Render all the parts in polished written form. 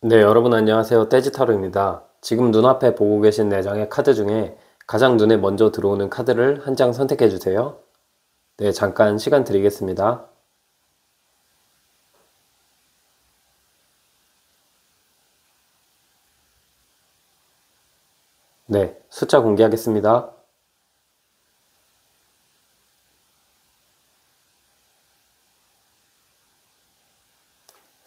네, 여러분 안녕하세요. 떼지타로입니다. 지금 눈앞에 보고 계신 4장의 카드 중에 가장 눈에 먼저 들어오는 카드를 한 장 선택해 주세요. 네, 잠깐 시간 드리겠습니다. 네, 숫자 공개하겠습니다.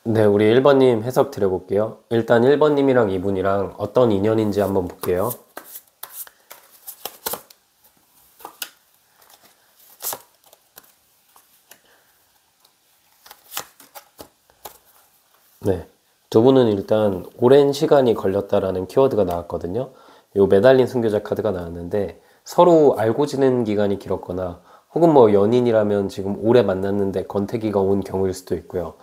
네, 우리 1번님 해석 드려볼게요. 일단 1번님이랑 이분이랑 어떤 인연인지 한번 볼게요. 네, 두 분은 일단 오랜 시간이 걸렸다라는 키워드가 나왔거든요. 요 매달린 순교자 카드가 나왔는데 서로 알고 지낸 기간이 길었거나 혹은 뭐 연인이라면 지금 오래 만났는데 권태기가 온 경우일 수도 있고요.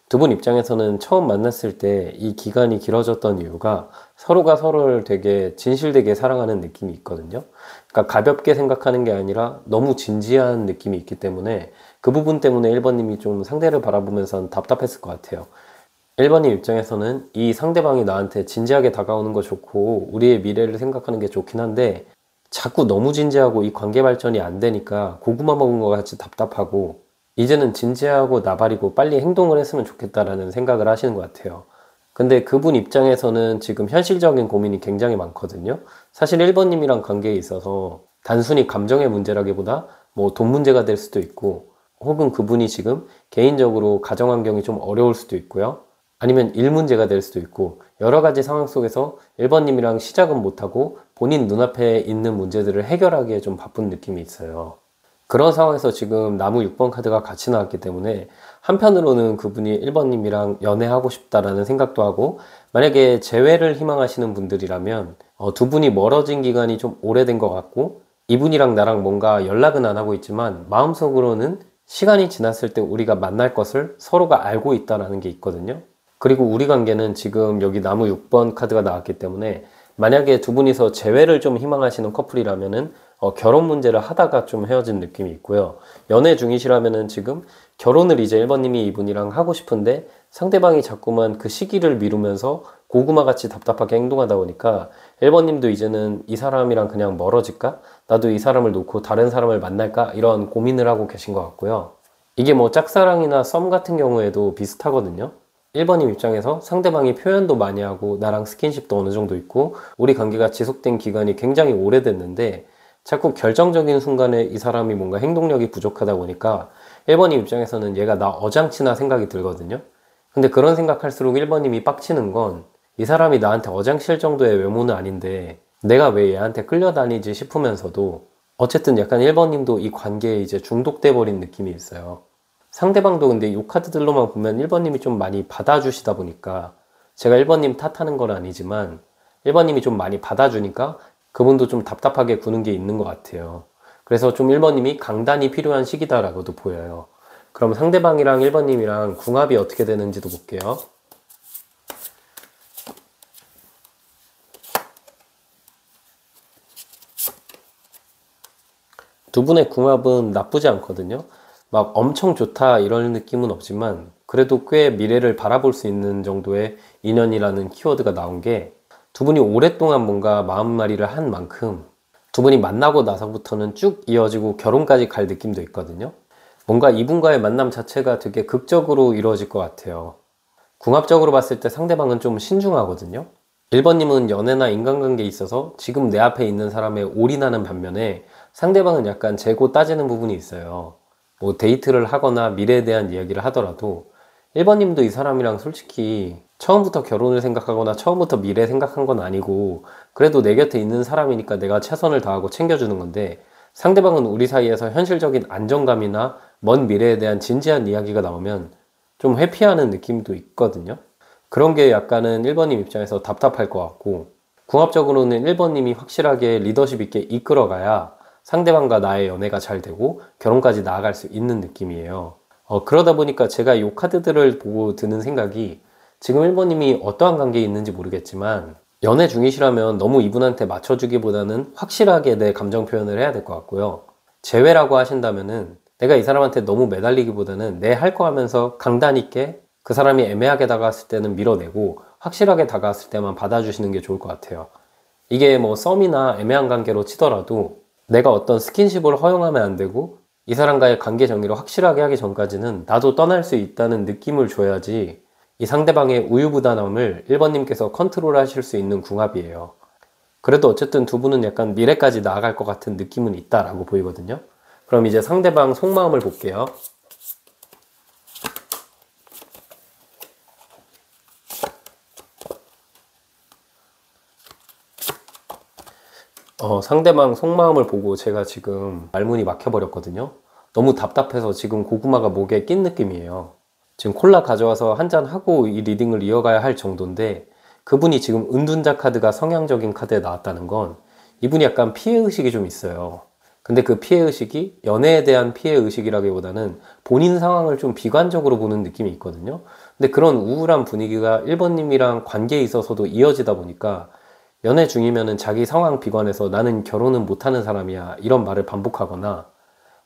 두 분 입장에서는 처음 만났을 때 이 기간이 길어졌던 이유가 서로가 서로를 되게 진실되게 사랑하는 느낌이 있거든요. 그러니까 가볍게 생각하는 게 아니라 너무 진지한 느낌이 있기 때문에 그 부분 때문에 1번님이 좀 상대를 바라보면서 답답했을 것 같아요. 1번님 입장에서는 이 상대방이 나한테 진지하게 다가오는 거 좋고 우리의 미래를 생각하는 게 좋긴 한데 자꾸 너무 진지하고 이 관계 발전이 안 되니까 고구마 먹은 것 같이 답답하고 이제는 진지하고 나발이고 빨리 행동을 했으면 좋겠다라는 생각을 하시는 것 같아요. 근데 그분 입장에서는 지금 현실적인 고민이 굉장히 많거든요. 사실 1번님이랑 관계에 있어서 단순히 감정의 문제라기보다 뭐 돈 문제가 될 수도 있고 혹은 그분이 지금 개인적으로 가정 환경이 좀 어려울 수도 있고요. 아니면 일 문제가 될 수도 있고 여러 가지 상황 속에서 1번님이랑 시작은 못하고 본인 눈앞에 있는 문제들을 해결하기에 좀 바쁜 느낌이 있어요. 그런 상황에서 지금 나무 6번 카드가 같이 나왔기 때문에 한편으로는 그분이 1번님이랑 연애하고 싶다라는 생각도 하고 만약에 재회를 희망하시는 분들이라면 두 분이 멀어진 기간이 좀 오래된 것 같고 이분이랑 나랑 뭔가 연락은 안 하고 있지만 마음속으로는 시간이 지났을 때 우리가 만날 것을 서로가 알고 있다라는 게 있거든요. 그리고 우리 관계는 지금 여기 나무 6번 카드가 나왔기 때문에 만약에 두 분이서 재회를 좀 희망하시는 커플이라면은 결혼 문제를 하다가 좀 헤어진 느낌이 있고요. 연애 중이시라면은 지금 결혼을 이제 1번님이 이분이랑 하고 싶은데 상대방이 자꾸만 그 시기를 미루면서 고구마같이 답답하게 행동하다 보니까 1번님도 이제는 이 사람이랑 그냥 멀어질까? 나도 이 사람을 놓고 다른 사람을 만날까? 이런 고민을 하고 계신 것 같고요. 이게 뭐 짝사랑이나 썸 같은 경우에도 비슷하거든요. 1번님 입장에서 상대방이 표현도 많이 하고 나랑 스킨십도 어느 정도 있고 우리 관계가 지속된 기간이 굉장히 오래됐는데 자꾸 결정적인 순간에 이 사람이 뭔가 행동력이 부족하다 보니까 1번님 입장에서는 얘가 나 어장치나 생각이 들거든요. 근데 그런 생각할수록 1번님이 빡치는 건 이 사람이 나한테 어장칠 정도의 외모는 아닌데 내가 왜 얘한테 끌려다니지 싶으면서도 어쨌든 약간 1번님도 이 관계에 이제 중독돼 버린 느낌이 있어요. 상대방도 근데 이 카드들로만 보면 1번님이 좀 많이 받아주시다 보니까 제가 1번님 탓하는 건 아니지만 1번님이 좀 많이 받아주니까 그분도 좀 답답하게 구는 게 있는 것 같아요. 그래서 좀 1번님이 강단이 필요한 시기다라고도 보여요. 그럼 상대방이랑 1번님이랑 궁합이 어떻게 되는지도 볼게요. 두 분의 궁합은 나쁘지 않거든요. 막 엄청 좋다 이런 느낌은 없지만 그래도 꽤 미래를 바라볼 수 있는 정도의 인연이라는 키워드가 나온 게 두 분이 오랫동안 뭔가 마음마리를 한 만큼 두 분이 만나고 나서부터는 쭉 이어지고 결혼까지 갈 느낌도 있거든요. 뭔가 이분과의 만남 자체가 되게 극적으로 이루어질 것 같아요. 궁합적으로 봤을 때 상대방은 좀 신중하거든요. 1번님은 연애나 인간관계에 있어서 지금 내 앞에 있는 사람에 올인하는 반면에 상대방은 약간 재고 따지는 부분이 있어요. 뭐 데이트를 하거나 미래에 대한 이야기를 하더라도 1번님도 이 사람이랑 솔직히 처음부터 결혼을 생각하거나 처음부터 미래 생각한 건 아니고 그래도 내 곁에 있는 사람이니까 내가 최선을 다하고 챙겨주는 건데 상대방은 우리 사이에서 현실적인 안정감이나 먼 미래에 대한 진지한 이야기가 나오면 좀 회피하는 느낌도 있거든요. 그런 게 약간은 1번님 입장에서 답답할 것 같고 궁합적으로는 1번님이 확실하게 리더십 있게 이끌어가야 상대방과 나의 연애가 잘 되고 결혼까지 나아갈 수 있는 느낌이에요. 그러다 보니까 제가 이 카드들을 보고 드는 생각이 지금 1번님이 어떠한 관계에 있는지 모르겠지만 연애 중이시라면 너무 이분한테 맞춰주기보다는 확실하게 내 감정 표현을 해야 될 것 같고요. 재회라고 하신다면은 내가 이 사람한테 너무 매달리기보다는 내 할 거 하면서 강단 있게 그 사람이 애매하게 다가왔을 때는 밀어내고 확실하게 다가왔을 때만 받아주시는 게 좋을 것 같아요. 이게 뭐 썸이나 애매한 관계로 치더라도 내가 어떤 스킨십을 허용하면 안 되고 이 사람과의 관계 정리를 확실하게 하기 전까지는 나도 떠날 수 있다는 느낌을 줘야지 이 상대방의 우유부단함을 1번님께서 컨트롤 하실 수 있는 궁합이에요. 그래도 어쨌든 두 분은 약간 미래까지 나아갈 것 같은 느낌은 있다라고 보이거든요. 그럼 이제 상대방 속마음을 볼게요. 상대방 속마음을 보고 제가 지금 말문이 막혀버렸거든요. 너무 답답해서 지금 고구마가 목에 낀 느낌이에요. 지금 콜라 가져와서 한잔 하고 이 리딩을 이어가야 할 정도인데 그분이 지금 은둔자 카드가 성향적인 카드에 나왔다는 건 이분이 약간 피해의식이 좀 있어요. 근데 그 피해의식이 연애에 대한 피해의식이라기보다는 본인 상황을 좀 비관적으로 보는 느낌이 있거든요. 근데 그런 우울한 분위기가 1번님이랑 관계에 있어서도 이어지다 보니까 연애 중이면은 자기 상황 비관해서 나는 결혼은 못하는 사람이야 이런 말을 반복하거나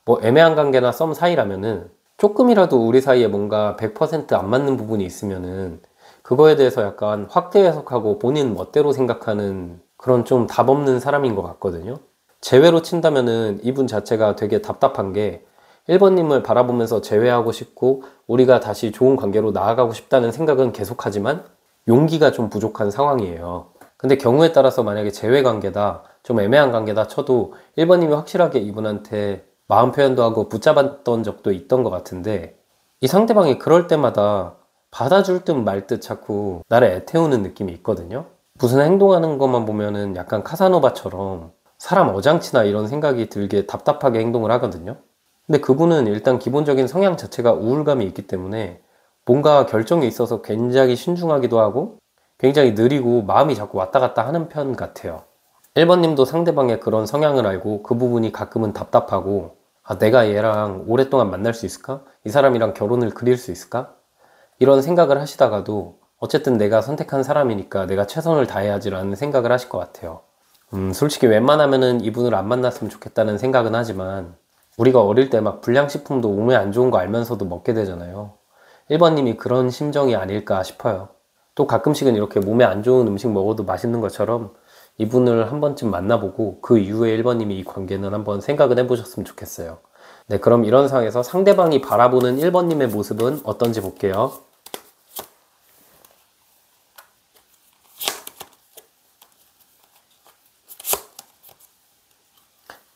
뭐 애매한 관계나 썸 사이라면은 조금이라도 우리 사이에 뭔가 100%안 맞는 부분이 있으면은 그거에 대해서 약간 확대 해석하고 본인 멋대로 생각하는 그런 좀 답 없는 사람인 것 같거든요. 제외로 친다면은 이분 자체가 되게 답답한 게 1번님을 바라보면서 제외하고 싶고 우리가 다시 좋은 관계로 나아가고 싶다는 생각은 계속하지만 용기가 좀 부족한 상황이에요. 근데 경우에 따라서 만약에 제외 관계다, 좀 애매한 관계다 쳐도 1번님이 확실하게 이분한테 마음 표현도 하고 붙잡았던 적도 있던 것 같은데 이 상대방이 그럴 때마다 받아줄 듯 말 듯 자꾸 나를 애태우는 느낌이 있거든요. 무슨 행동하는 것만 보면은 약간 카사노바처럼 사람 어장치나 이런 생각이 들게 답답하게 행동을 하거든요. 근데 그분은 일단 기본적인 성향 자체가 우울감이 있기 때문에 뭔가 결정에 있어서 굉장히 신중하기도 하고 굉장히 느리고 마음이 자꾸 왔다 갔다 하는 편 같아요. 1번님도 상대방의 그런 성향을 알고 그 부분이 가끔은 답답하고 내가 얘랑 오랫동안 만날 수 있을까? 이 사람이랑 결혼을 그릴 수 있을까? 이런 생각을 하시다가도 어쨌든 내가 선택한 사람이니까 내가 최선을 다해야지라는 생각을 하실 것 같아요. 솔직히 웬만하면은 이분을 안 만났으면 좋겠다는 생각은 하지만 우리가 어릴 때 막 불량식품도 몸에 안 좋은 거 알면서도 먹게 되잖아요. 1번님이 그런 심정이 아닐까 싶어요. 또 가끔씩은 이렇게 몸에 안 좋은 음식 먹어도 맛있는 것처럼 이분을 한 번쯤 만나보고 그 이후에 1번님이 이 관계는 한번 생각을 해보셨으면 좋겠어요. 네, 그럼 이런 상황에서 상대방이 바라보는 1번님의 모습은 어떤지 볼게요.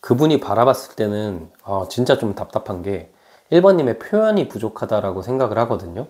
그분이 바라봤을 때는 진짜 좀 답답한 게 1번님의 표현이 부족하다라고 생각을 하거든요.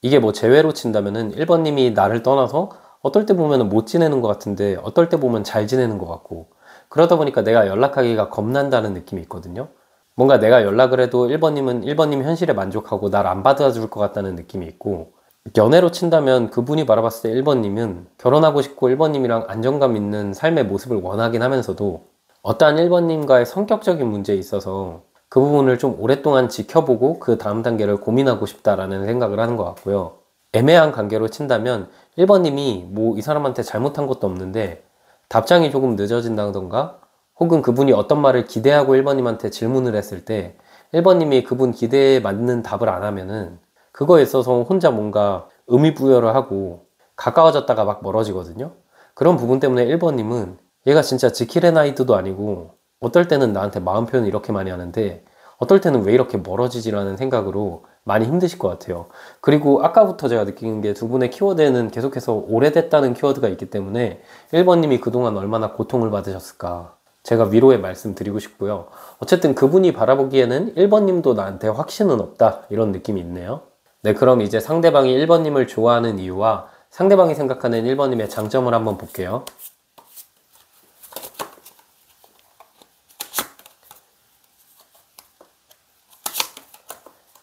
이게 뭐 제외로 친다면은 1번님이 나를 떠나서 어떨 때 보면 못 지내는 것 같은데 어떨 때 보면 잘 지내는 것 같고 그러다 보니까 내가 연락하기가 겁난다는 느낌이 있거든요. 뭔가 내가 연락을 해도 1번님은 1번님 현실에 만족하고 날 안 받아줄 것 같다는 느낌이 있고 연애로 친다면 그분이 바라봤을 때 1번님은 결혼하고 싶고 1번님이랑 안정감 있는 삶의 모습을 원하긴 하면서도 어떠한 1번님과의 성격적인 문제에 있어서 그 부분을 좀 오랫동안 지켜보고 그 다음 단계를 고민하고 싶다라는 생각을 하는 것 같고요. 애매한 관계로 친다면 1번님이 뭐 이 사람한테 잘못한 것도 없는데 답장이 조금 늦어진다던가 혹은 그분이 어떤 말을 기대하고 1번님한테 질문을 했을 때 1번님이 그분 기대에 맞는 답을 안 하면은 그거에 있어서 혼자 뭔가 의미부여를 하고 가까워졌다가 막 멀어지거든요. 그런 부분 때문에 1번님은 얘가 진짜 지킬앤하이드도 아니고 어떨 때는 나한테 마음 표현을 이렇게 많이 하는데 어떨 때는 왜 이렇게 멀어지지라는 생각으로 많이 힘드실 것 같아요. 그리고 아까부터 제가 느끼는 게 두 분의 키워드에는 계속해서 오래됐다는 키워드가 있기 때문에 1번님이 그동안 얼마나 고통을 받으셨을까 제가 위로의 말씀 드리고 싶고요. 어쨌든 그분이 바라보기에는 1번님도 나한테 확신은 없다 이런 느낌이 있네요. 네, 그럼 이제 상대방이 1번님을 좋아하는 이유와 상대방이 생각하는 1번님의 장점을 한번 볼게요.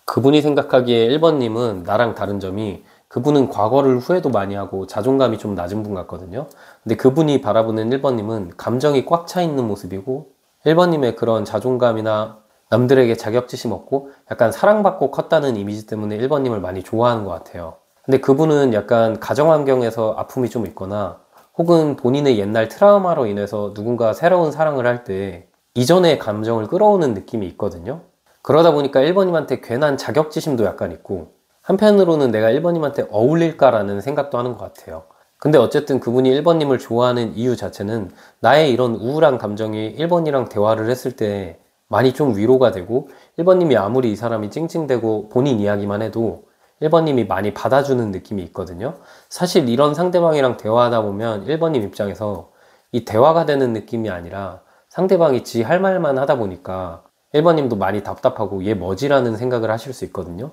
그분이 생각하기에 1번님은 나랑 다른 점이 그분은 과거를 후회도 많이 하고 자존감이 좀 낮은 분 같거든요. 근데 그분이 바라보는 1번님은 감정이 꽉 차 있는 모습이고 1번님의 그런 자존감이나 남들에게 자격지심 없고 약간 사랑받고 컸다는 이미지 때문에 1번님을 많이 좋아하는 것 같아요. 근데 그분은 약간 가정 환경에서 아픔이 좀 있거나 혹은 본인의 옛날 트라우마로 인해서 누군가 새로운 사랑을 할 때 이전의 감정을 끌어오는 느낌이 있거든요. 그러다 보니까 1번님한테 괜한 자격지심도 약간 있고 한편으로는 내가 1번님한테 어울릴까라는 생각도 하는 것 같아요. 근데 어쨌든 그분이 1번님을 좋아하는 이유 자체는 나의 이런 우울한 감정이 1번이랑 대화를 했을 때 많이 좀 위로가 되고, 1번님이 아무리 이 사람이 찡찡대고 본인 이야기만 해도 1번님이 많이 받아주는 느낌이 있거든요. 사실 이런 상대방이랑 대화하다 보면 1번님 입장에서 이 대화가 되는 느낌이 아니라 상대방이 지 할 말만 하다 보니까 1번님도 많이 답답하고 얘 뭐지라는 생각을 하실 수 있거든요.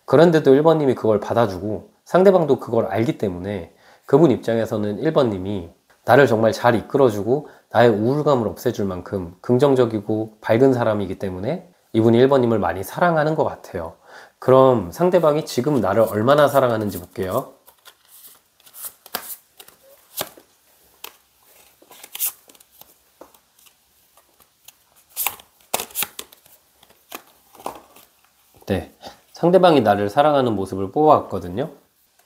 그런데도 1번님이 그걸 받아주고 상대방도 그걸 알기 때문에 그분 입장에서는 1번님이 나를 정말 잘 이끌어주고 나의 우울감을 없애줄 만큼 긍정적이고 밝은 사람이기 때문에 이분이 1번님을 많이 사랑하는 것 같아요. 그럼 상대방이 지금 나를 얼마나 사랑하는지 볼게요. 네, 상대방이 나를 사랑하는 모습을 뽑아왔거든요.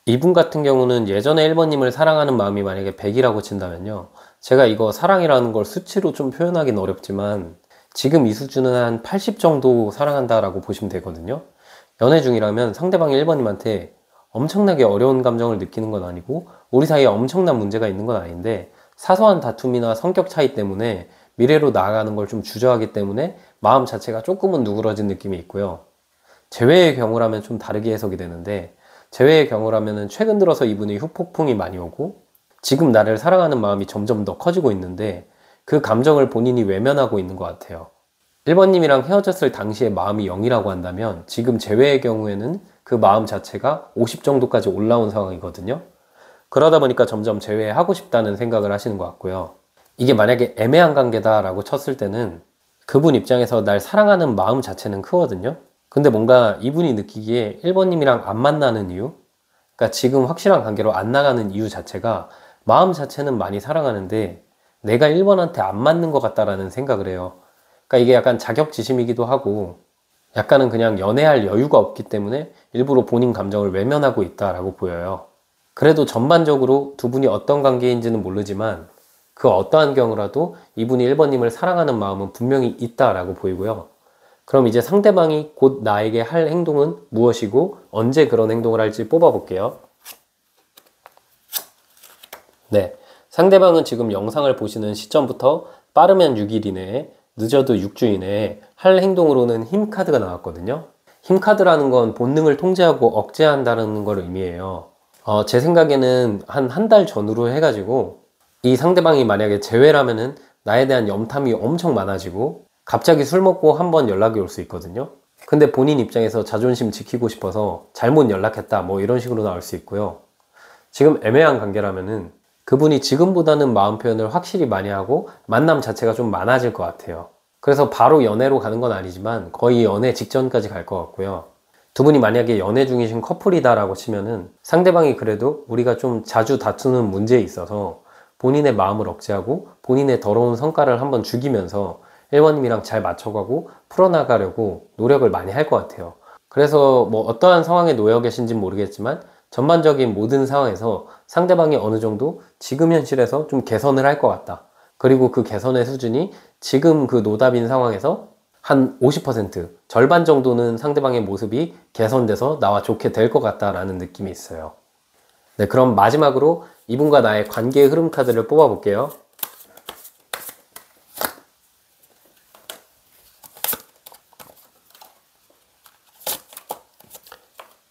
이분 같은 경우는 예전에 1번님을 사랑하는 마음이 만약에 100이라고 친다면요, 제가 이거 사랑이라는 걸 수치로 좀 표현하기는 어렵지만 지금 이 수준은 한 80 정도 사랑한다라고 보시면 되거든요. 연애 중이라면 상대방이 1번님한테 엄청나게 어려운 감정을 느끼는 건 아니고 우리 사이에 엄청난 문제가 있는 건 아닌데 사소한 다툼이나 성격 차이 때문에 미래로 나아가는 걸 좀 주저하기 때문에 마음 자체가 조금은 누그러진 느낌이 있고요. 재회의 경우라면 좀 다르게 해석이 되는데, 재회의 경우라면 최근 들어서 이분이 후폭풍이 많이 오고 지금 나를 사랑하는 마음이 점점 더 커지고 있는데 그 감정을 본인이 외면하고 있는 것 같아요. 1번님이랑 헤어졌을 당시에 마음이 0이라고 한다면 지금 재회의 경우에는 그 마음 자체가 50 정도까지 올라온 상황이거든요. 그러다 보니까 점점 재회하고 싶다는 생각을 하시는 것 같고요. 이게 만약에 애매한 관계다라고 쳤을 때는 그분 입장에서 날 사랑하는 마음 자체는 크거든요. 근데 뭔가 이분이 느끼기에 1번님이랑 안 만나는 이유, 그러니까 지금 확실한 관계로 안 나가는 이유 자체가 마음 자체는 많이 사랑하는데 내가 1번한테 안 맞는 것 같다라는 생각을 해요. 그러니까 이게 약간 자격지심이기도 하고 약간은 그냥 연애할 여유가 없기 때문에 일부러 본인 감정을 외면하고 있다라고 보여요. 그래도 전반적으로 두 분이 어떤 관계인지는 모르지만 그 어떠한 경우라도 이분이 1번님을 사랑하는 마음은 분명히 있다라고 보이고요. 그럼 이제 상대방이 곧 나에게 할 행동은 무엇이고 언제 그런 행동을 할지 뽑아볼게요. 네, 상대방은 지금 영상을 보시는 시점부터 빠르면 6일 이내에, 늦어도 6주 이내에 할 행동으로는 힘 카드가 나왔거든요. 힘 카드라는 건 본능을 통제하고 억제한다는 걸 의미해요. 제 생각에는 한 달 전후로 해가지고 이 상대방이 만약에 재회라면은 나에 대한 염탐이 엄청 많아지고 갑자기 술 먹고 한번 연락이 올 수 있거든요. 근데 본인 입장에서 자존심 지키고 싶어서 잘못 연락했다 뭐 이런 식으로 나올 수 있고요. 지금 애매한 관계라면은 그분이 지금보다는 마음 표현을 확실히 많이 하고 만남 자체가 좀 많아질 것 같아요. 그래서 바로 연애로 가는 건 아니지만 거의 연애 직전까지 갈 것 같고요. 두 분이 만약에 연애 중이신 커플이다라고 치면은 상대방이 그래도 우리가 좀 자주 다투는 문제에 있어서 본인의 마음을 억제하고 본인의 더러운 성과를 한번 죽이면서 1번님이랑 잘 맞춰가고 풀어나가려고 노력을 많이 할 것 같아요. 그래서 뭐 어떠한 상황에 놓여 계신지는 모르겠지만 전반적인 모든 상황에서 상대방이 어느 정도 지금 현실에서 좀 개선을 할 것 같다. 그리고 그 개선의 수준이 지금 그 노답인 상황에서 한 50%, 절반 정도는 상대방의 모습이 개선돼서 나와 좋게 될 것 같다라는 느낌이 있어요. 네, 그럼 마지막으로 이분과 나의 관계의 흐름 카드를 뽑아볼게요.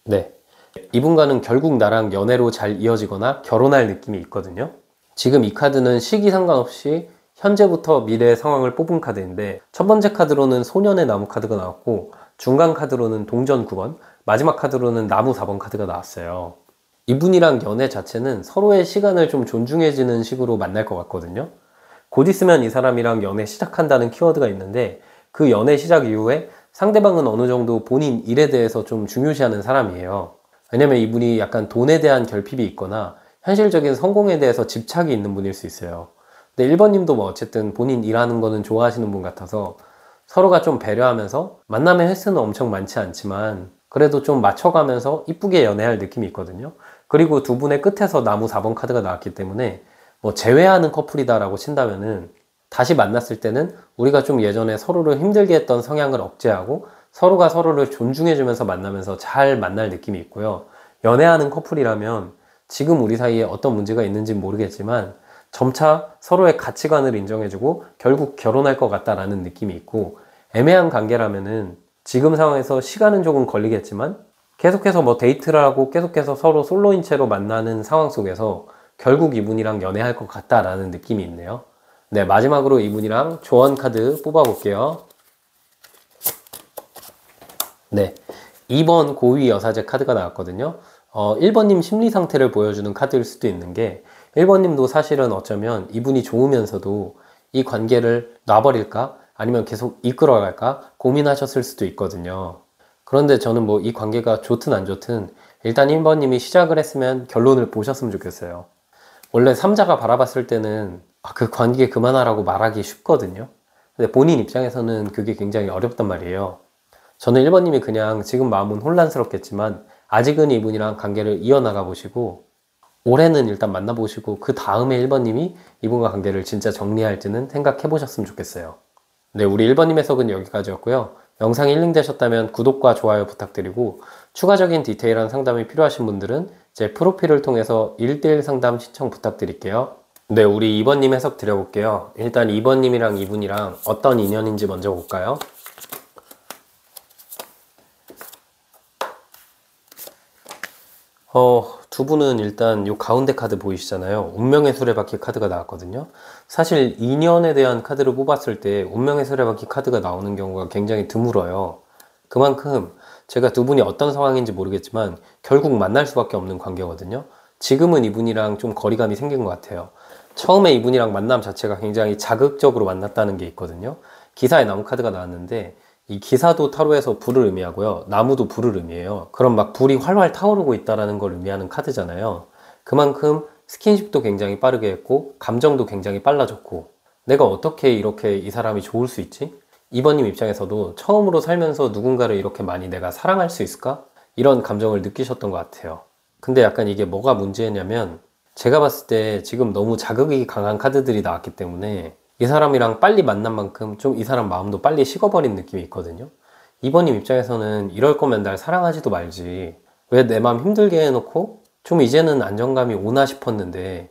네, 이분과는 결국 나랑 연애로 잘 이어지거나 결혼할 느낌이 있거든요. 지금 이 카드는 시기 상관없이 현재부터 미래의 상황을 뽑은 카드인데 첫 번째 카드로는 소년의 나무 카드가 나왔고 중간 카드로는 동전 9번, 마지막 카드로는 나무 4번 카드가 나왔어요. 이분이랑 연애 자체는 서로의 시간을 좀 존중해지는 식으로 만날 것 같거든요. 곧 있으면 이 사람이랑 연애 시작한다는 키워드가 있는데 그 연애 시작 이후에 상대방은 어느 정도 본인 일에 대해서 좀 중요시하는 사람이에요. 왜냐면 이분이 약간 돈에 대한 결핍이 있거나 현실적인 성공에 대해서 집착이 있는 분일 수 있어요. 근데 1번님도 뭐 어쨌든 본인 일하는 거는 좋아하시는 분 같아서 서로가 좀 배려하면서 만남의 횟수는 엄청 많지 않지만 그래도 좀 맞춰가면서 이쁘게 연애할 느낌이 있거든요. 그리고 두 분의 끝에서 나무 4번 카드가 나왔기 때문에 뭐 재회하는 커플이다라고 친다면은 다시 만났을 때는 우리가 좀 예전에 서로를 힘들게 했던 성향을 억제하고 서로가 서로를 존중해주면서 만나면서 잘 만날 느낌이 있고요. 연애하는 커플이라면 지금 우리 사이에 어떤 문제가 있는지는 모르겠지만 점차 서로의 가치관을 인정해주고 결국 결혼할 것 같다라는 느낌이 있고, 애매한 관계라면은 지금 상황에서 시간은 조금 걸리겠지만 계속해서 뭐 데이트를 하고 계속해서 서로 솔로인 채로 만나는 상황 속에서 결국 이분이랑 연애할 것 같다라는 느낌이 있네요. 네, 마지막으로 이분이랑 조언 카드 뽑아볼게요. 네, 2번 고위 여사제 카드가 나왔거든요. 1번님 심리 상태를 보여주는 카드일 수도 있는 게, 1번님도 사실은 어쩌면 이분이 좋으면서도 이 관계를 놔버릴까? 아니면 계속 이끌어갈까? 고민하셨을 수도 있거든요. 그런데 저는 뭐 이 관계가 좋든 안 좋든 일단 1번님이 시작을 했으면 결론을 보셨으면 좋겠어요. 원래 3자가 바라봤을 때는 그 관계 그만하라고 말하기 쉽거든요. 근데 본인 입장에서는 그게 굉장히 어렵단 말이에요. 저는 1번님이 그냥 지금 마음은 혼란스럽겠지만 아직은 이분이랑 관계를 이어나가 보시고 올해는 일단 만나보시고 그 다음에 1번님이 이분과 관계를 진짜 정리할지는 생각해 보셨으면 좋겠어요. 네, 우리 1번님 해석은 여기까지였고요. 영상이 힐링되셨다면 구독과 좋아요 부탁드리고, 추가적인 디테일한 상담이 필요하신 분들은 제 프로필을 통해서 1대1 상담 신청 부탁드릴게요. 네, 우리 2번님 해석 드려볼게요. 일단 2번님이랑 이분이랑 어떤 인연인지 먼저 볼까요? 두 분은 일단 요 가운데 카드 보이시잖아요. 운명의 수레바퀴 카드가 나왔거든요. 사실 인연에 대한 카드를 뽑았을 때 운명의 수레바퀴 카드가 나오는 경우가 굉장히 드물어요. 그만큼 제가 두 분이 어떤 상황인지 모르겠지만 결국 만날 수밖에 없는 관계거든요. 지금은 이분이랑 좀 거리감이 생긴 것 같아요. 처음에 이분이랑 만남 자체가 굉장히 자극적으로 만났다는 게 있거든요. 기사에 나무 카드가 나왔는데 이 기사도 타로에서 불을 의미하고요. 나무도 불을 의미해요. 그럼 막 불이 활활 타오르고 있다는 걸 의미하는 카드잖아요. 그만큼 스킨십도 굉장히 빠르게 했고 감정도 굉장히 빨라졌고, 내가 어떻게 이렇게 이 사람이 좋을 수 있지? 2번님 입장에서도 처음으로 살면서 누군가를 이렇게 많이 내가 사랑할 수 있을까? 이런 감정을 느끼셨던 것 같아요. 근데 약간 이게 뭐가 문제냐면, 제가 봤을 때 지금 너무 자극이 강한 카드들이 나왔기 때문에 이 사람이랑 빨리 만난 만큼 좀 이 사람 마음도 빨리 식어버린 느낌이 있거든요. 2번님 입장에서는 이럴 거면 날 사랑하지도 말지, 왜 내 마음 힘들게 해놓고 좀 이제는 안정감이 오나 싶었는데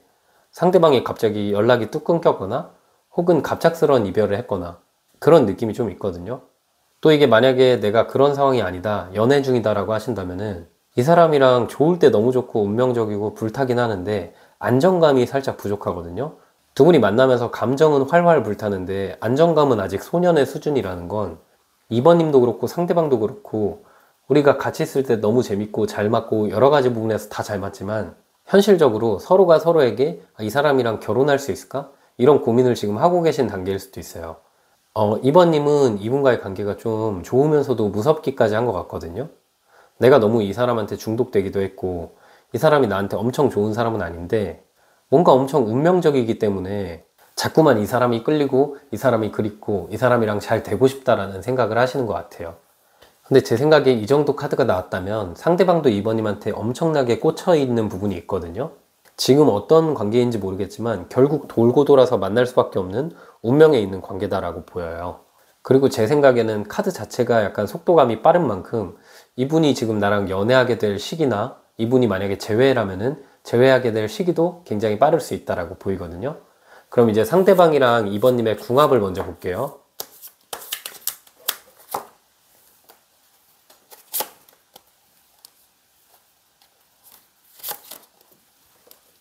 상대방이 갑자기 연락이 뚝 끊겼거나 혹은 갑작스러운 이별을 했거나 그런 느낌이 좀 있거든요. 또 이게 만약에 내가 그런 상황이 아니다, 연애 중이다라고 하신다면은 이 사람이랑 좋을 때 너무 좋고 운명적이고 불타긴 하는데 안정감이 살짝 부족하거든요. 두 분이 만나면서 감정은 활활 불타는데 안정감은 아직 소년의 수준이라는 건, 2번님도 그렇고 상대방도 그렇고 우리가 같이 있을 때 너무 재밌고 잘 맞고 여러 가지 부분에서 다 잘 맞지만 현실적으로 서로가 서로에게 이 사람이랑 결혼할 수 있을까? 이런 고민을 지금 하고 계신 단계일 수도 있어요. 2번님은 이분과의 관계가 좀 좋으면서도 무섭기까지 한 것 같거든요. 내가 너무 이 사람한테 중독되기도 했고 이 사람이 나한테 엄청 좋은 사람은 아닌데 뭔가 엄청 운명적이기 때문에 자꾸만 이 사람이 끌리고 이 사람이 그립고 이 사람이랑 잘 되고 싶다라는 생각을 하시는 것 같아요. 근데 제 생각에 이 정도 카드가 나왔다면 상대방도 2번님한테 엄청나게 꽂혀 있는 부분이 있거든요. 지금 어떤 관계인지 모르겠지만 결국 돌고 돌아서 만날 수밖에 없는 운명에 있는 관계다라고 보여요. 그리고 제 생각에는 카드 자체가 약간 속도감이 빠른 만큼 이분이 지금 나랑 연애하게 될 시기나 이분이 만약에 재회라면은 재회하게 될 시기도 굉장히 빠를 수 있다라고 보이거든요. 그럼 이제 상대방이랑 2번님의 궁합을 먼저 볼게요.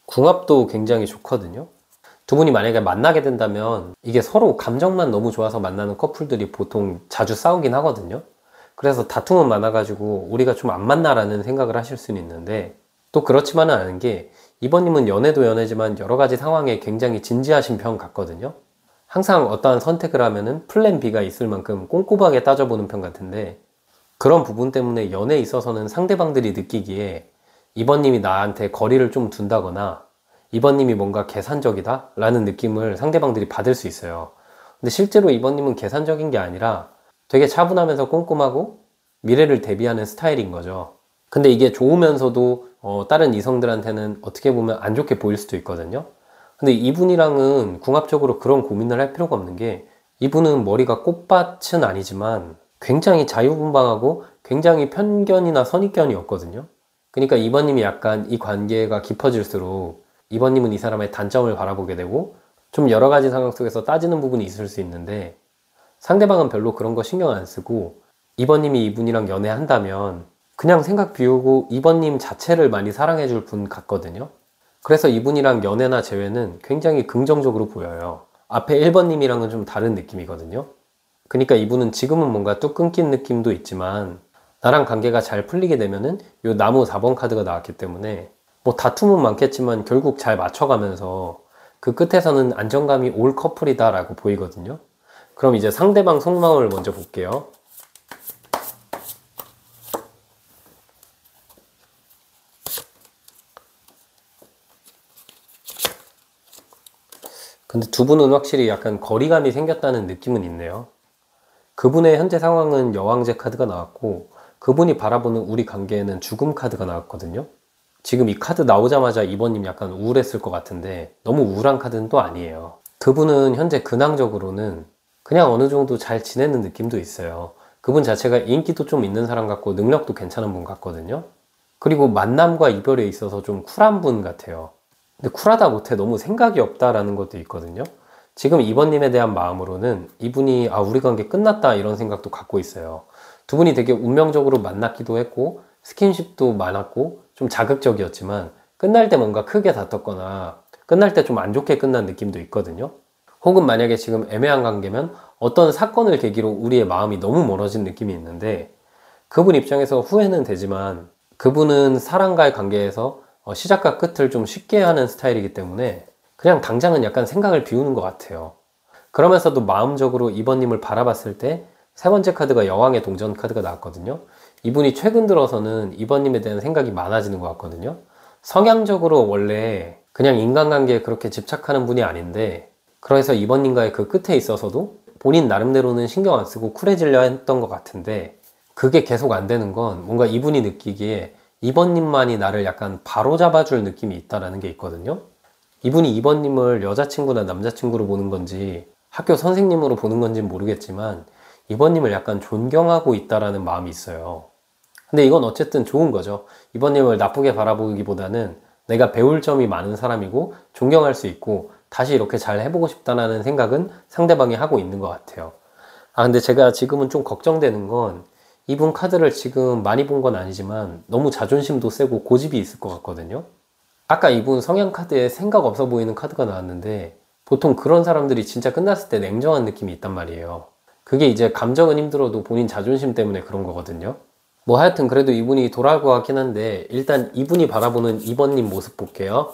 궁합도 굉장히 좋거든요. 두 분이 만약에 만나게 된다면 이게 서로 감정만 너무 좋아서 만나는 커플들이 보통 자주 싸우긴 하거든요. 그래서 다툼은 많아가지고 우리가 좀 안 만나라는 생각을 하실 수는 있는데, 또 그렇지만은 않은 게 2번님은 연애도 연애지만 여러 가지 상황에 굉장히 진지하신 편 같거든요. 항상 어떠한 선택을 하면은 플랜 B가 있을 만큼 꼼꼼하게 따져보는 편 같은데, 그런 부분 때문에 연애에 있어서는 상대방들이 느끼기에 2번님이 나한테 거리를 좀 둔다거나 2번님이 뭔가 계산적이다 라는 느낌을 상대방들이 받을 수 있어요. 근데 실제로 2번님은 계산적인 게 아니라 되게 차분하면서 꼼꼼하고 미래를 대비하는 스타일인 거죠. 근데 이게 좋으면서도 다른 이성들한테는 어떻게 보면 안 좋게 보일 수도 있거든요. 근데 이분이랑은 궁합적으로 그런 고민을 할 필요가 없는 게, 이분은 머리가 꽃밭은 아니지만 굉장히 자유분방하고 굉장히 편견이나 선입견이 없거든요. 그러니까 2번님이 약간 이 관계가 깊어질수록 2번님은 이 사람의 단점을 바라보게 되고 좀 여러 가지 상황 속에서 따지는 부분이 있을 수 있는데 상대방은 별로 그런 거 신경 안 쓰고 2번님이 이분이랑 연애한다면 그냥 생각 비우고 2번님 자체를 많이 사랑해 줄 분 같거든요. 그래서 이분이랑 연애나 재회는 굉장히 긍정적으로 보여요. 앞에 1번님이랑은 좀 다른 느낌이거든요. 그러니까 이분은 지금은 뭔가 뚝 끊긴 느낌도 있지만 나랑 관계가 잘 풀리게 되면은 요 나무 4번 카드가 나왔기 때문에 뭐 다툼은 많겠지만 결국 잘 맞춰가면서 그 끝에서는 안정감이 올 커플이다 라고 보이거든요. 그럼 이제 상대방 속마음을 먼저 볼게요. 근데 두 분은 확실히 약간 거리감이 생겼다는 느낌은 있네요. 그분의 현재 상황은 여왕제 카드가 나왔고 그분이 바라보는 우리 관계에는 죽음 카드가 나왔거든요. 지금 이 카드 나오자마자 2번님 약간 우울했을 것 같은데 너무 우울한 카드는 또 아니에요. 그분은 현재 근황적으로는 그냥 어느 정도 잘 지내는 느낌도 있어요. 그분 자체가 인기도 좀 있는 사람 같고 능력도 괜찮은 분 같거든요. 그리고 만남과 이별에 있어서 좀 쿨한 분 같아요. 근데 쿨하다 못해 너무 생각이 없다라는 것도 있거든요. 지금 2번님에 대한 마음으로는 이분이 우리 관계 끝났다 이런 생각도 갖고 있어요. 두 분이 되게 운명적으로 만났기도 했고 스킨십도 많았고 좀 자극적이었지만 끝날 때 뭔가 크게 다퉜거나 끝날 때 좀 안 좋게 끝난 느낌도 있거든요. 혹은 만약에 지금 애매한 관계면 어떤 사건을 계기로 우리의 마음이 너무 멀어진 느낌이 있는데 그분 입장에서 후회는 되지만 그분은 사람과의 관계에서 시작과 끝을 좀 쉽게 하는 스타일이기 때문에 그냥 당장은 약간 생각을 비우는 것 같아요. 그러면서도 마음적으로 2번님을 바라봤을 때 세 번째 카드가 여왕의 동전 카드가 나왔거든요. 이분이 최근 들어서는 2번님에 대한 생각이 많아지는 것 같거든요. 성향적으로 원래 그냥 인간관계에 그렇게 집착하는 분이 아닌데 그래서 2번님과의 그 끝에 있어서도 본인 나름대로는 신경 안 쓰고 쿨해지려 했던 것 같은데 그게 계속 안 되는 건 뭔가 이분이 느끼기에 2번님만이 나를 약간 바로잡아줄 느낌이 있다는 게 있거든요. 이분이 2번님을 여자친구나 남자친구로 보는 건지 학교 선생님으로 보는 건지는 모르겠지만 2번님을 약간 존경하고 있다라는 마음이 있어요. 근데 이건 어쨌든 좋은 거죠. 2번님을 나쁘게 바라보기보다는 내가 배울 점이 많은 사람이고 존경할 수 있고 다시 이렇게 잘 해보고 싶다는 생각은 상대방이 하고 있는 것 같아요. 근데 제가 지금은 좀 걱정되는 건 이분 카드를 지금 많이 본 건 아니지만 너무 자존심도 세고 고집이 있을 것 같거든요. 아까 이분 성향 카드에 생각 없어 보이는 카드가 나왔는데 보통 그런 사람들이 진짜 끝났을 때 냉정한 느낌이 있단 말이에요. 그게 이제 감정은 힘들어도 본인 자존심 때문에 그런 거거든요. 뭐 하여튼 그래도 이분이 돌아올 것 같긴 한데 일단 이분이 바라보는 2번님 모습 볼게요.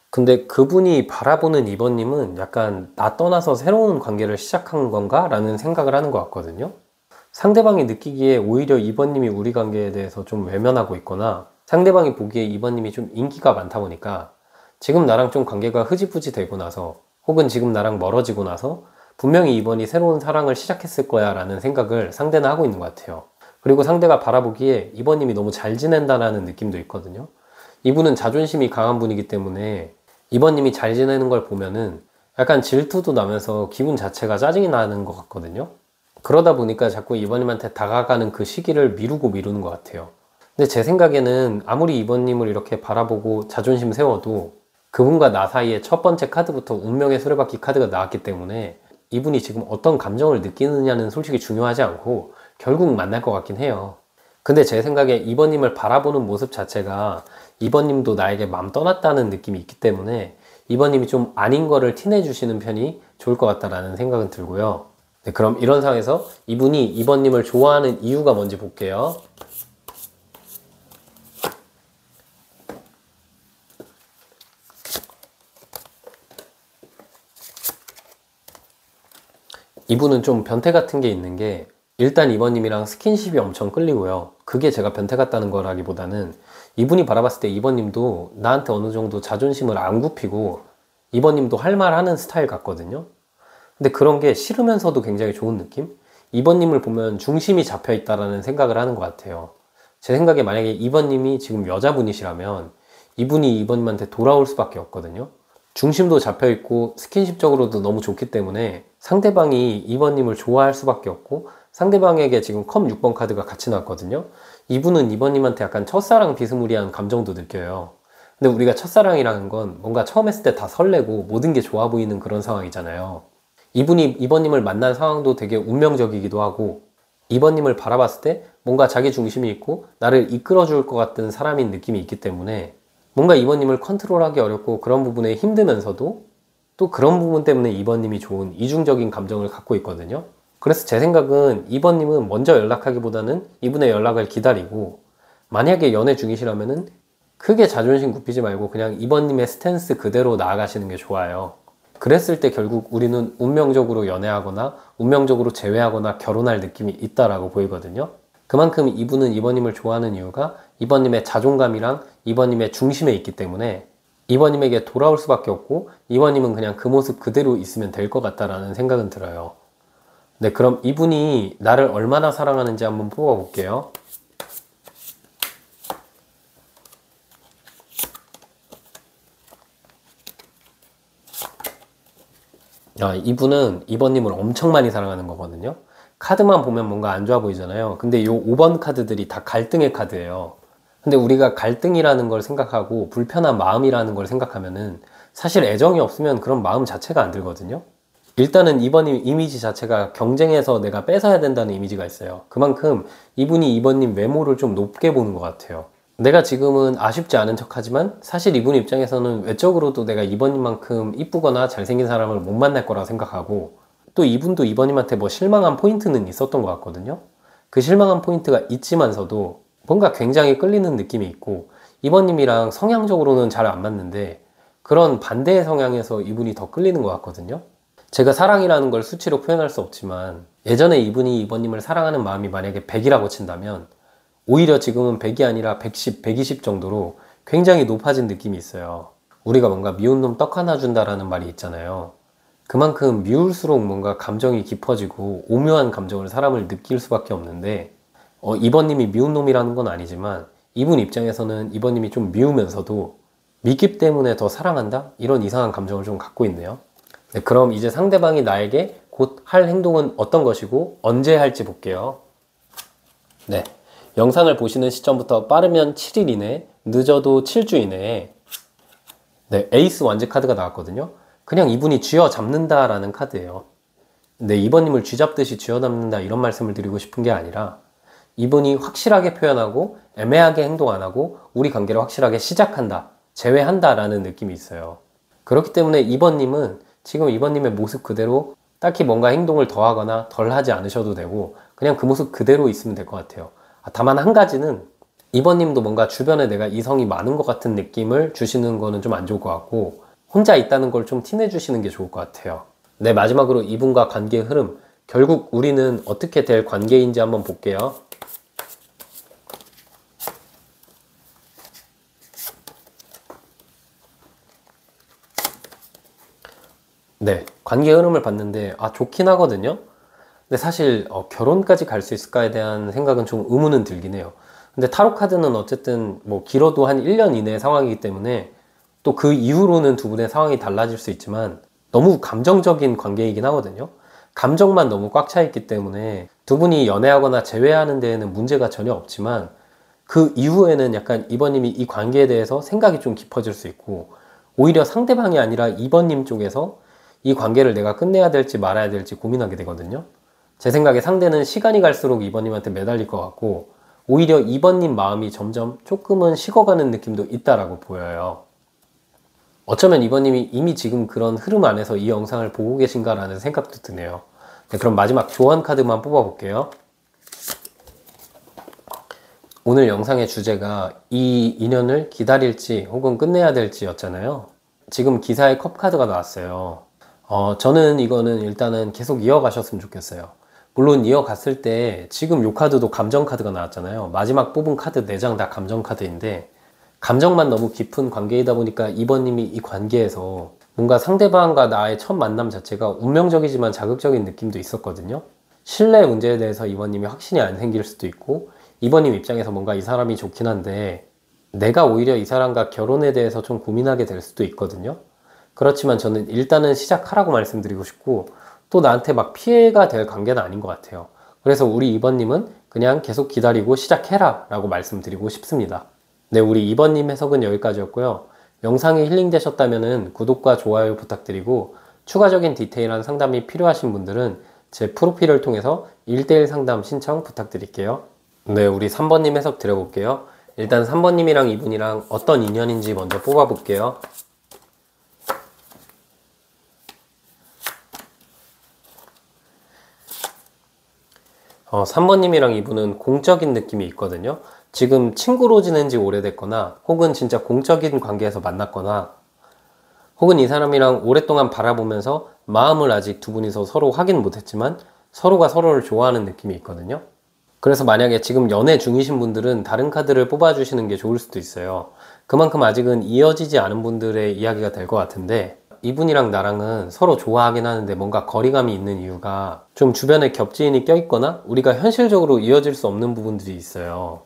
근데 그분이 바라보는 2번님은 약간 나 떠나서 새로운 관계를 시작한 건가? 라는 생각을 하는 것 같거든요. 상대방이 느끼기에 오히려 2번님이 우리 관계에 대해서 좀 외면하고 있거나 상대방이 보기에 2번님이 좀 인기가 많다 보니까 지금 나랑 좀 관계가 흐지부지 되고 나서 혹은 지금 나랑 멀어지고 나서 분명히 2번이 새로운 사랑을 시작했을 거야 라는 생각을 상대는 하고 있는 것 같아요. 그리고 상대가 바라보기에 2번님이 너무 잘 지낸다라는 느낌도 있거든요. 이분은 자존심이 강한 분이기 때문에 2번님이 잘 지내는 걸 보면은 약간 질투도 나면서 기분 자체가 짜증이 나는 것 같거든요. 그러다 보니까 자꾸 2번님한테 다가가는 그 시기를 미루는 것 같아요. 근데 제 생각에는 아무리 2번님을 이렇게 바라보고 자존심 세워도 그분과 나 사이에 첫 번째 카드부터 운명의 수레바퀴 카드가 나왔기 때문에 이분이 지금 어떤 감정을 느끼느냐는 솔직히 중요하지 않고 결국 만날 것 같긴 해요. 근데 제 생각에 2번님을 바라보는 모습 자체가 2번님도 나에게 마음 떠났다는 느낌이 있기 때문에 2번님이 좀 아닌 거를 티내주시는 편이 좋을 것 같다라는 생각은 들고요. 네, 그럼 이런 상황에서 이분이 2번님을 좋아하는 이유가 뭔지 볼게요. 이분은 좀 변태 같은 게 있는 게 일단 2번님이랑 스킨십이 엄청 끌리고요. 그게 제가 변태 같다는 거라기보다는 이분이 바라봤을 때 2번님도 나한테 어느 정도 자존심을 안 굽히고 2번님도 할 말 하는 스타일 같거든요. 근데 그런 게 싫으면서도 굉장히 좋은 느낌? 2번님을 보면 중심이 잡혀 있다라는 생각을 하는 것 같아요. 제 생각에 만약에 2번님이 지금 여자분이시라면 이분이 이번님한테 돌아올 수밖에 없거든요. 중심도 잡혀있고 스킨십적으로도 너무 좋기 때문에 상대방이 이번님을 좋아할 수밖에 없고, 상대방에게 지금 컵 6번 카드가 같이 나왔거든요. 이분은 이번님한테 약간 첫사랑 비스무리한 감정도 느껴요. 근데 우리가 첫사랑이라는 건 뭔가 처음 했을 때 다 설레고 모든 게 좋아 보이는 그런 상황이잖아요. 이분이 이번님을 만난 상황도 되게 운명적이기도 하고, 이번님을 바라봤을 때 뭔가 자기 중심이 있고 나를 이끌어줄 것 같은 사람인 느낌이 있기 때문에 뭔가 이번님을 컨트롤하기 어렵고 그런 부분에 힘들면서도 또 그런 부분 때문에 이번님이 좋은 이중적인 감정을 갖고 있거든요. 그래서 제 생각은 이번님은 먼저 연락하기보다는 이분의 연락을 기다리고, 만약에 연애 중이시라면은 크게 자존심 굽히지 말고 그냥 이번님의 스탠스 그대로 나아가시는 게 좋아요. 그랬을 때 결국 우리는 운명적으로 연애하거나 운명적으로 재회하거나 결혼할 느낌이 있다라고 보이거든요. 그만큼 이분은 이번님을 좋아하는 이유가 이번님의 자존감이랑 이번님의 중심에 있기 때문에 이번님에게 돌아올 수밖에 없고, 이번님은 그냥 그 모습 그대로 있으면 될 것 같다라는 생각은 들어요. 네, 그럼 이분이 나를 얼마나 사랑하는지 한번 뽑아볼게요. 이분은 이번님을 엄청 많이 사랑하는 거거든요. 카드만 보면 뭔가 안 좋아 보이잖아요. 근데 요 5번 카드들이 다 갈등의 카드예요. 근데 우리가 갈등이라는 걸 생각하고 불편한 마음이라는 걸 생각하면은 사실 애정이 없으면 그런 마음 자체가 안 들거든요. 일단은 이번님 이미지 자체가 경쟁해서 내가 뺏어야 된다는 이미지가 있어요. 그만큼 이분이 이번님 외모를 좀 높게 보는 것 같아요. 내가 지금은 아쉽지 않은 척하지만 사실 이분 입장에서는 외적으로도 내가 이번님만큼 이쁘거나 잘생긴 사람을 못 만날 거라 생각하고, 또 이분도 이번님한테 뭐 실망한 포인트는 있었던 것 같거든요. 그 실망한 포인트가 있지만서도 뭔가 굉장히 끌리는 느낌이 있고, 이번님이랑 성향적으로는 잘 안 맞는데 그런 반대의 성향에서 이분이 더 끌리는 것 같거든요. 제가 사랑이라는 걸 수치로 표현할 수 없지만 예전에 이분이 이번님을 사랑하는 마음이 만약에 100이라고 친다면 오히려 지금은 100이 아니라 110, 120 정도로 굉장히 높아진 느낌이 있어요. 우리가 뭔가 미운 놈 떡 하나 준다라는 말이 있잖아요. 그만큼 미울수록 뭔가 감정이 깊어지고 오묘한 감정을 사람을 느낄 수밖에 없는데, 이번님이 미운 놈이라는 건 아니지만 이분 입장에서는 이번님이 좀 미우면서도 미기 때문에 더 사랑한다? 이런 이상한 감정을 좀 갖고 있네요. 네, 그럼 이제 상대방이 나에게 곧 할 행동은 어떤 것이고 언제 할지 볼게요. 네, 영상을 보시는 시점부터 빠르면 7일 이내, 늦어도 7주 이내에 네, 에이스 완즈 카드가 나왔거든요. 그냥 이분이 쥐어 잡는다라는 카드예요. 근데 이번님을 쥐잡듯이 쥐어 잡는다 이런 말씀을 드리고 싶은 게 아니라, 이분이 확실하게 표현하고 애매하게 행동 안 하고 우리 관계를 확실하게 시작한다, 재회한다 라는 느낌이 있어요. 그렇기 때문에 이번님은 지금 이번님의 모습 그대로 딱히 뭔가 행동을 더 하거나 덜 하지 않으셔도 되고 그냥 그 모습 그대로 있으면 될 것 같아요. 다만 한 가지는 이번님도 뭔가 주변에 내가 이성이 많은 것 같은 느낌을 주시는 거는 좀 안 좋을 것 같고, 혼자 있다는 걸 좀 티내 주시는 게 좋을 것 같아요. 네, 마지막으로 이분과 관계의 흐름, 결국 우리는 어떻게 될 관계인지 한번 볼게요. 네, 관계의 흐름을 봤는데 좋긴 하거든요. 근데 사실 결혼까지 갈 수 있을까에 대한 생각은 좀 의문은 들긴 해요. 근데 타로 카드는 어쨌든 뭐 길어도 한 1년 이내의 상황이기 때문에 또 그 이후로는 두 분의 상황이 달라질 수 있지만 너무 감정적인 관계이긴 하거든요. 감정만 너무 꽉 차 있기 때문에 두 분이 연애하거나 재회하는 데에는 문제가 전혀 없지만 그 이후에는 약간 이번님이 이 관계에 대해서 생각이 좀 깊어질 수 있고, 오히려 상대방이 아니라 이번님 쪽에서 이 관계를 내가 끝내야 될지 말아야 될지 고민하게 되거든요. 제 생각에 상대는 시간이 갈수록 이번님한테 매달릴 것 같고, 오히려 이번님 마음이 점점 조금은 식어가는 느낌도 있다라고 보여요. 어쩌면 이번님이 이미 지금 그런 흐름 안에서 이 영상을 보고 계신가라는 생각도 드네요. 네, 그럼 마지막 조언 카드만 뽑아볼게요. 오늘 영상의 주제가 이 인연을 기다릴지 혹은 끝내야 될지 였잖아요. 지금 기사에 컵 카드가 나왔어요. 저는 이거는 일단은 계속 이어가셨으면 좋겠어요. 물론 이어갔을 때 지금 요 카드도 감정 카드가 나왔잖아요. 마지막 뽑은 카드 4장 다 감정 카드인데, 감정만 너무 깊은 관계이다 보니까 이번님이 이 관계에서 뭔가 상대방과 나의 첫 만남 자체가 운명적이지만 자극적인 느낌도 있었거든요. 신뢰 문제에 대해서 이번님이 확신이 안 생길 수도 있고, 이번님 입장에서 뭔가 이 사람이 좋긴 한데 내가 오히려 이 사람과 결혼에 대해서 좀 고민하게 될 수도 있거든요. 그렇지만 저는 일단은 시작하라고 말씀드리고 싶고, 또 나한테 막 피해가 될 관계는 아닌 것 같아요. 그래서 우리 2번님은 그냥 계속 기다리고 시작해라 라고 말씀드리고 싶습니다. 네, 우리 2번님 해석은 여기까지였고요. 영상이 힐링되셨다면 구독과 좋아요 부탁드리고, 추가적인 디테일한 상담이 필요하신 분들은 제 프로필을 통해서 1대1 상담 신청 부탁드릴게요. 네, 우리 3번님 해석 드려볼게요. 일단 3번님이랑 이분이랑 어떤 인연인지 먼저 뽑아볼게요. 3번님이랑 이분은 공적인 느낌이 있거든요. 지금 친구로 지낸 지 오래됐거나, 혹은 진짜 공적인 관계에서 만났거나, 혹은 이 사람이랑 오랫동안 바라보면서 마음을 아직 두 분이서 서로 확인 못했지만 서로가 서로를 좋아하는 느낌이 있거든요. 그래서 만약에 지금 연애 중이신 분들은 다른 카드를 뽑아주시는 게 좋을 수도 있어요. 그만큼 아직은 이어지지 않은 분들의 이야기가 될 것 같은데, 이분이랑 나랑은 서로 좋아하긴 하는데 뭔가 거리감이 있는 이유가 좀 주변에 겹지인이 껴있거나 우리가 현실적으로 이어질 수 없는 부분들이 있어요.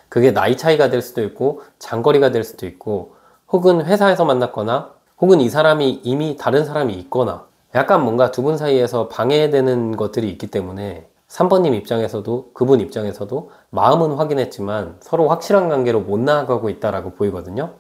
그게 나이 차이가 될 수도 있고 장거리가 될 수도 있고, 혹은 회사에서 만났거나, 혹은 이 사람이 이미 다른 사람이 있거나, 약간 뭔가 두 분 사이에서 방해되는 것들이 있기 때문에 3번님 입장에서도 그분 입장에서도 마음은 확인했지만 서로 확실한 관계로 못 나아가고 있다라고 보이거든요.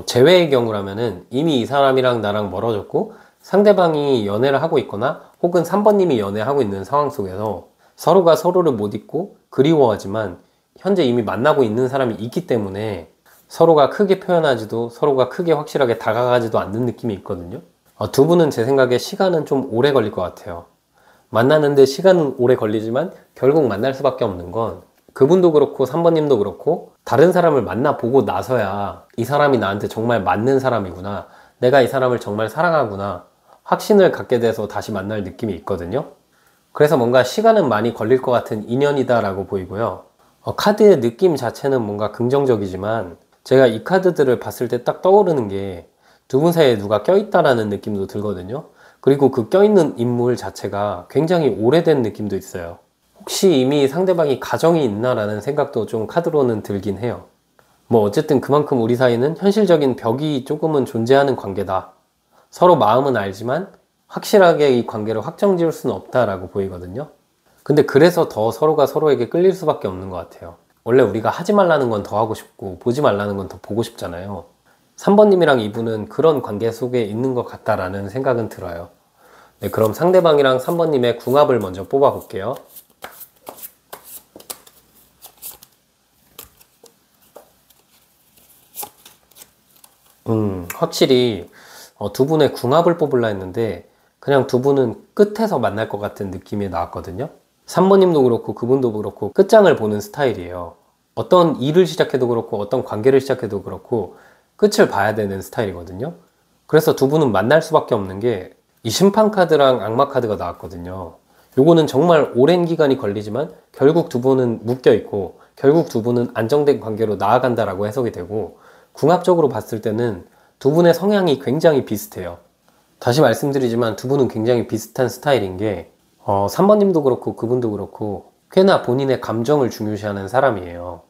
제외의 경우라면은 이미 이 사람이랑 나랑 멀어졌고 상대방이 연애를 하고 있거나, 혹은 3번님이 연애하고 있는 상황 속에서 서로가 서로를 못 잊고 그리워하지만 현재 이미 만나고 있는 사람이 있기 때문에 서로가 크게 표현하지도, 서로가 크게 확실하게 다가가지도 않는 느낌이 있거든요. 두 분은 제 생각에 시간은 좀 오래 걸릴 것 같아요. 만나는데 시간은 오래 걸리지만 결국 만날 수밖에 없는 건, 그분도 그렇고 3번님도 그렇고 다른 사람을 만나보고 나서야 이 사람이 나한테 정말 맞는 사람이구나, 내가 이 사람을 정말 사랑하구나 확신을 갖게 돼서 다시 만날 느낌이 있거든요. 그래서 뭔가 시간은 많이 걸릴 것 같은 인연이다 라고 보이고요. 카드의 느낌 자체는 뭔가 긍정적이지만, 제가 이 카드들을 봤을 때 딱 떠오르는 게 두 분 사이에 누가 껴있다라는 느낌도 들거든요. 그리고 그 껴있는 인물 자체가 굉장히 오래된 느낌도 있어요. 혹시 이미 상대방이 가정이 있나라는 생각도 좀 카드로는 들긴 해요. 뭐 어쨌든 그만큼 우리 사이는 현실적인 벽이 조금은 존재하는 관계다. 서로 마음은 알지만 확실하게 이 관계를 확정 지을 수는 없다라고 보이거든요. 근데 그래서 더 서로가 서로에게 끌릴 수밖에 없는 것 같아요. 원래 우리가 하지 말라는 건 더 하고 싶고 보지 말라는 건 더 보고 싶잖아요. 3번님이랑 이분은 그런 관계 속에 있는 것 같다라는 생각은 들어요. 네, 그럼 상대방이랑 3번님의 궁합을 먼저 뽑아볼게요. 확실히 두 분의 궁합을 뽑으려 했는데 그냥 두 분은 끝에서 만날 것 같은 느낌이 나왔거든요. 3번님도 그렇고 그분도 그렇고 끝장을 보는 스타일이에요. 어떤 일을 시작해도 그렇고 어떤 관계를 시작해도 그렇고 끝을 봐야 되는 스타일이거든요. 그래서 두 분은 만날 수밖에 없는 게, 이 심판 카드랑 악마 카드가 나왔거든요. 요거는 정말 오랜 기간이 걸리지만 결국 두 분은 묶여 있고 결국 두 분은 안정된 관계로 나아간다라고 해석이 되고, 궁합적으로 봤을 때는 두 분의 성향이 굉장히 비슷해요. 다시 말씀드리지만 두 분은 굉장히 비슷한 스타일인 게, 3번님도 그렇고 그분도 그렇고 꽤나 본인의 감정을 중요시하는 사람이에요.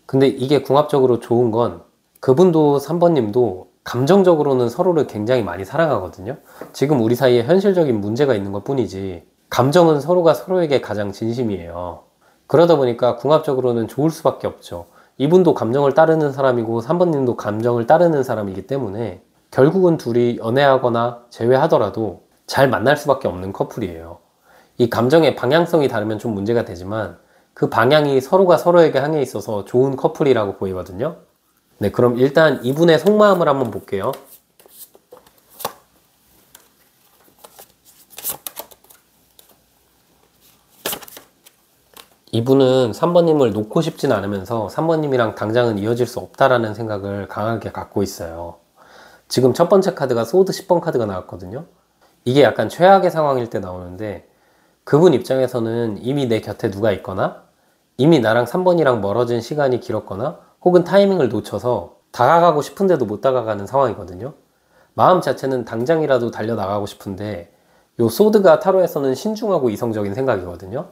근데 이게 궁합적으로 좋은 건, 그분도 3번님도 감정적으로는 서로를 굉장히 많이 사랑하거든요. 지금 우리 사이에 현실적인 문제가 있는 것 뿐이지 감정은 서로가 서로에게 가장 진심이에요. 그러다 보니까 궁합적으로는 좋을 수밖에 없죠. 이분도 감정을 따르는 사람이고 3번님도 감정을 따르는 사람이기 때문에 결국은 둘이 연애하거나 재회하더라도 잘 만날 수밖에 없는 커플이에요. 이 감정의 방향성이 다르면 좀 문제가 되지만 그 방향이 서로가 서로에게 향해 있어서 좋은 커플이라고 보이거든요. 네, 그럼 일단 이분의 속마음을 한번 볼게요. 이분은 3번님을 놓고 싶진 않으면서 3번님이랑 당장은 이어질 수 없다라는 생각을 강하게 갖고 있어요. 지금 첫 번째 카드가 소드 10번 카드가 나왔거든요. 이게 약간 최악의 상황일 때 나오는데, 그분 입장에서는 이미 내 곁에 누가 있거나 이미 나랑 3번이랑 멀어진 시간이 길었거나 혹은 타이밍을 놓쳐서 다가가고 싶은데도 못 다가가는 상황이거든요. 마음 자체는 당장이라도 달려나가고 싶은데, 요 소드가 타로에서는 신중하고 이성적인 생각이거든요.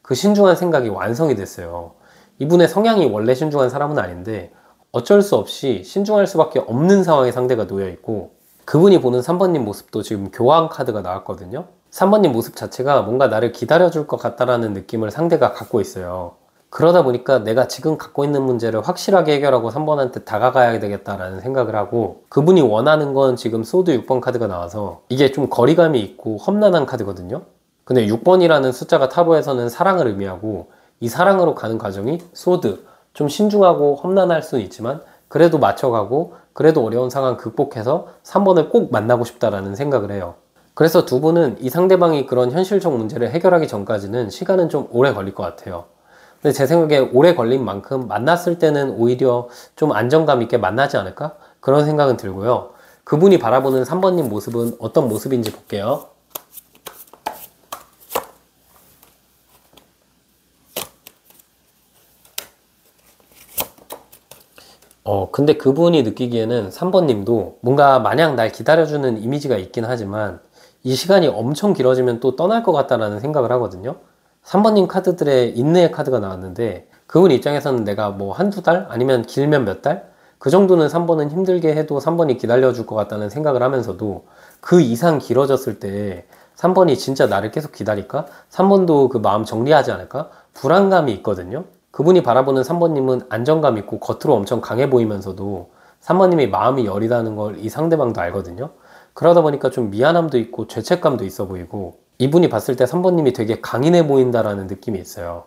그 신중한 생각이 완성이 됐어요. 이분의 성향이 원래 신중한 사람은 아닌데 어쩔 수 없이 신중할 수밖에 없는 상황에 상대가 놓여 있고, 그분이 보는 3번님 모습도 지금 교환 카드가 나왔거든요. 3번님 모습 자체가 뭔가 나를 기다려줄 것 같다라는 느낌을 상대가 갖고 있어요. 그러다 보니까 내가 지금 갖고 있는 문제를 확실하게 해결하고 3번한테 다가가야 되겠다라는 생각을 하고, 그분이 원하는 건 지금 소드 6번 카드가 나와서 이게 좀 거리감이 있고 험난한 카드거든요. 근데 6번이라는 숫자가 타로에서는 사랑을 의미하고, 이 사랑으로 가는 과정이 소드, 좀 신중하고 험난할 수는 있지만 그래도 맞춰가고 그래도 어려운 상황 극복해서 3번을 꼭 만나고 싶다라는 생각을 해요. 그래서 두 분은 이 상대방이 그런 현실적 문제를 해결하기 전까지는 시간은 좀 오래 걸릴 것 같아요. 근데 제 생각에 오래 걸린 만큼 만났을 때는 오히려 좀 안정감 있게 만나지 않을까? 그런 생각은 들고요. 그분이 바라보는 3번님 모습은 어떤 모습인지 볼게요. 근데 그분이 느끼기에는 3번님도 뭔가 마냥 날 기다려주는 이미지가 있긴 하지만 이 시간이 엄청 길어지면 또 떠날 것 같다라는 생각을 하거든요. 3번님 카드들의 인내의 카드가 나왔는데, 그분 입장에서는 내가 뭐 한두 달? 아니면 길면 몇 달? 그 정도는 3번은 힘들게 해도 3번이 기다려줄 것 같다는 생각을 하면서도, 그 이상 길어졌을 때 3번이 진짜 나를 계속 기다릴까? 3번도 그 마음 정리하지 않을까? 불안감이 있거든요. 그분이 바라보는 3번님은 안정감 있고 겉으로 엄청 강해 보이면서도 3번님이 마음이 여리다는 걸 이 상대방도 알거든요. 그러다 보니까 좀 미안함도 있고 죄책감도 있어 보이고, 이분이 봤을 때 3번님이 되게 강인해 보인다라는 느낌이 있어요.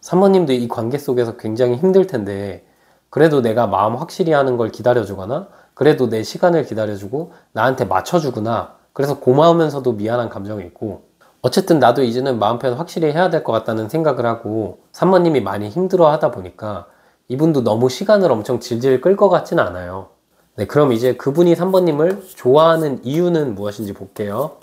3번님도 이 관계 속에서 굉장히 힘들 텐데 그래도 내가 마음 확실히 하는 걸 기다려주거나, 그래도 내 시간을 기다려주고 나한테 맞춰주구나, 그래서 고마우면서도 미안한 감정이 있고, 어쨌든 나도 이제는 마음 표현 확실히 해야 될 것 같다는 생각을 하고 3번님이 많이 힘들어 하다 보니까 이분도 너무 시간을 엄청 질질 끌 것 같진 않아요. 네, 그럼 이제 그분이 3번님을 좋아하는 이유는 무엇인지 볼게요.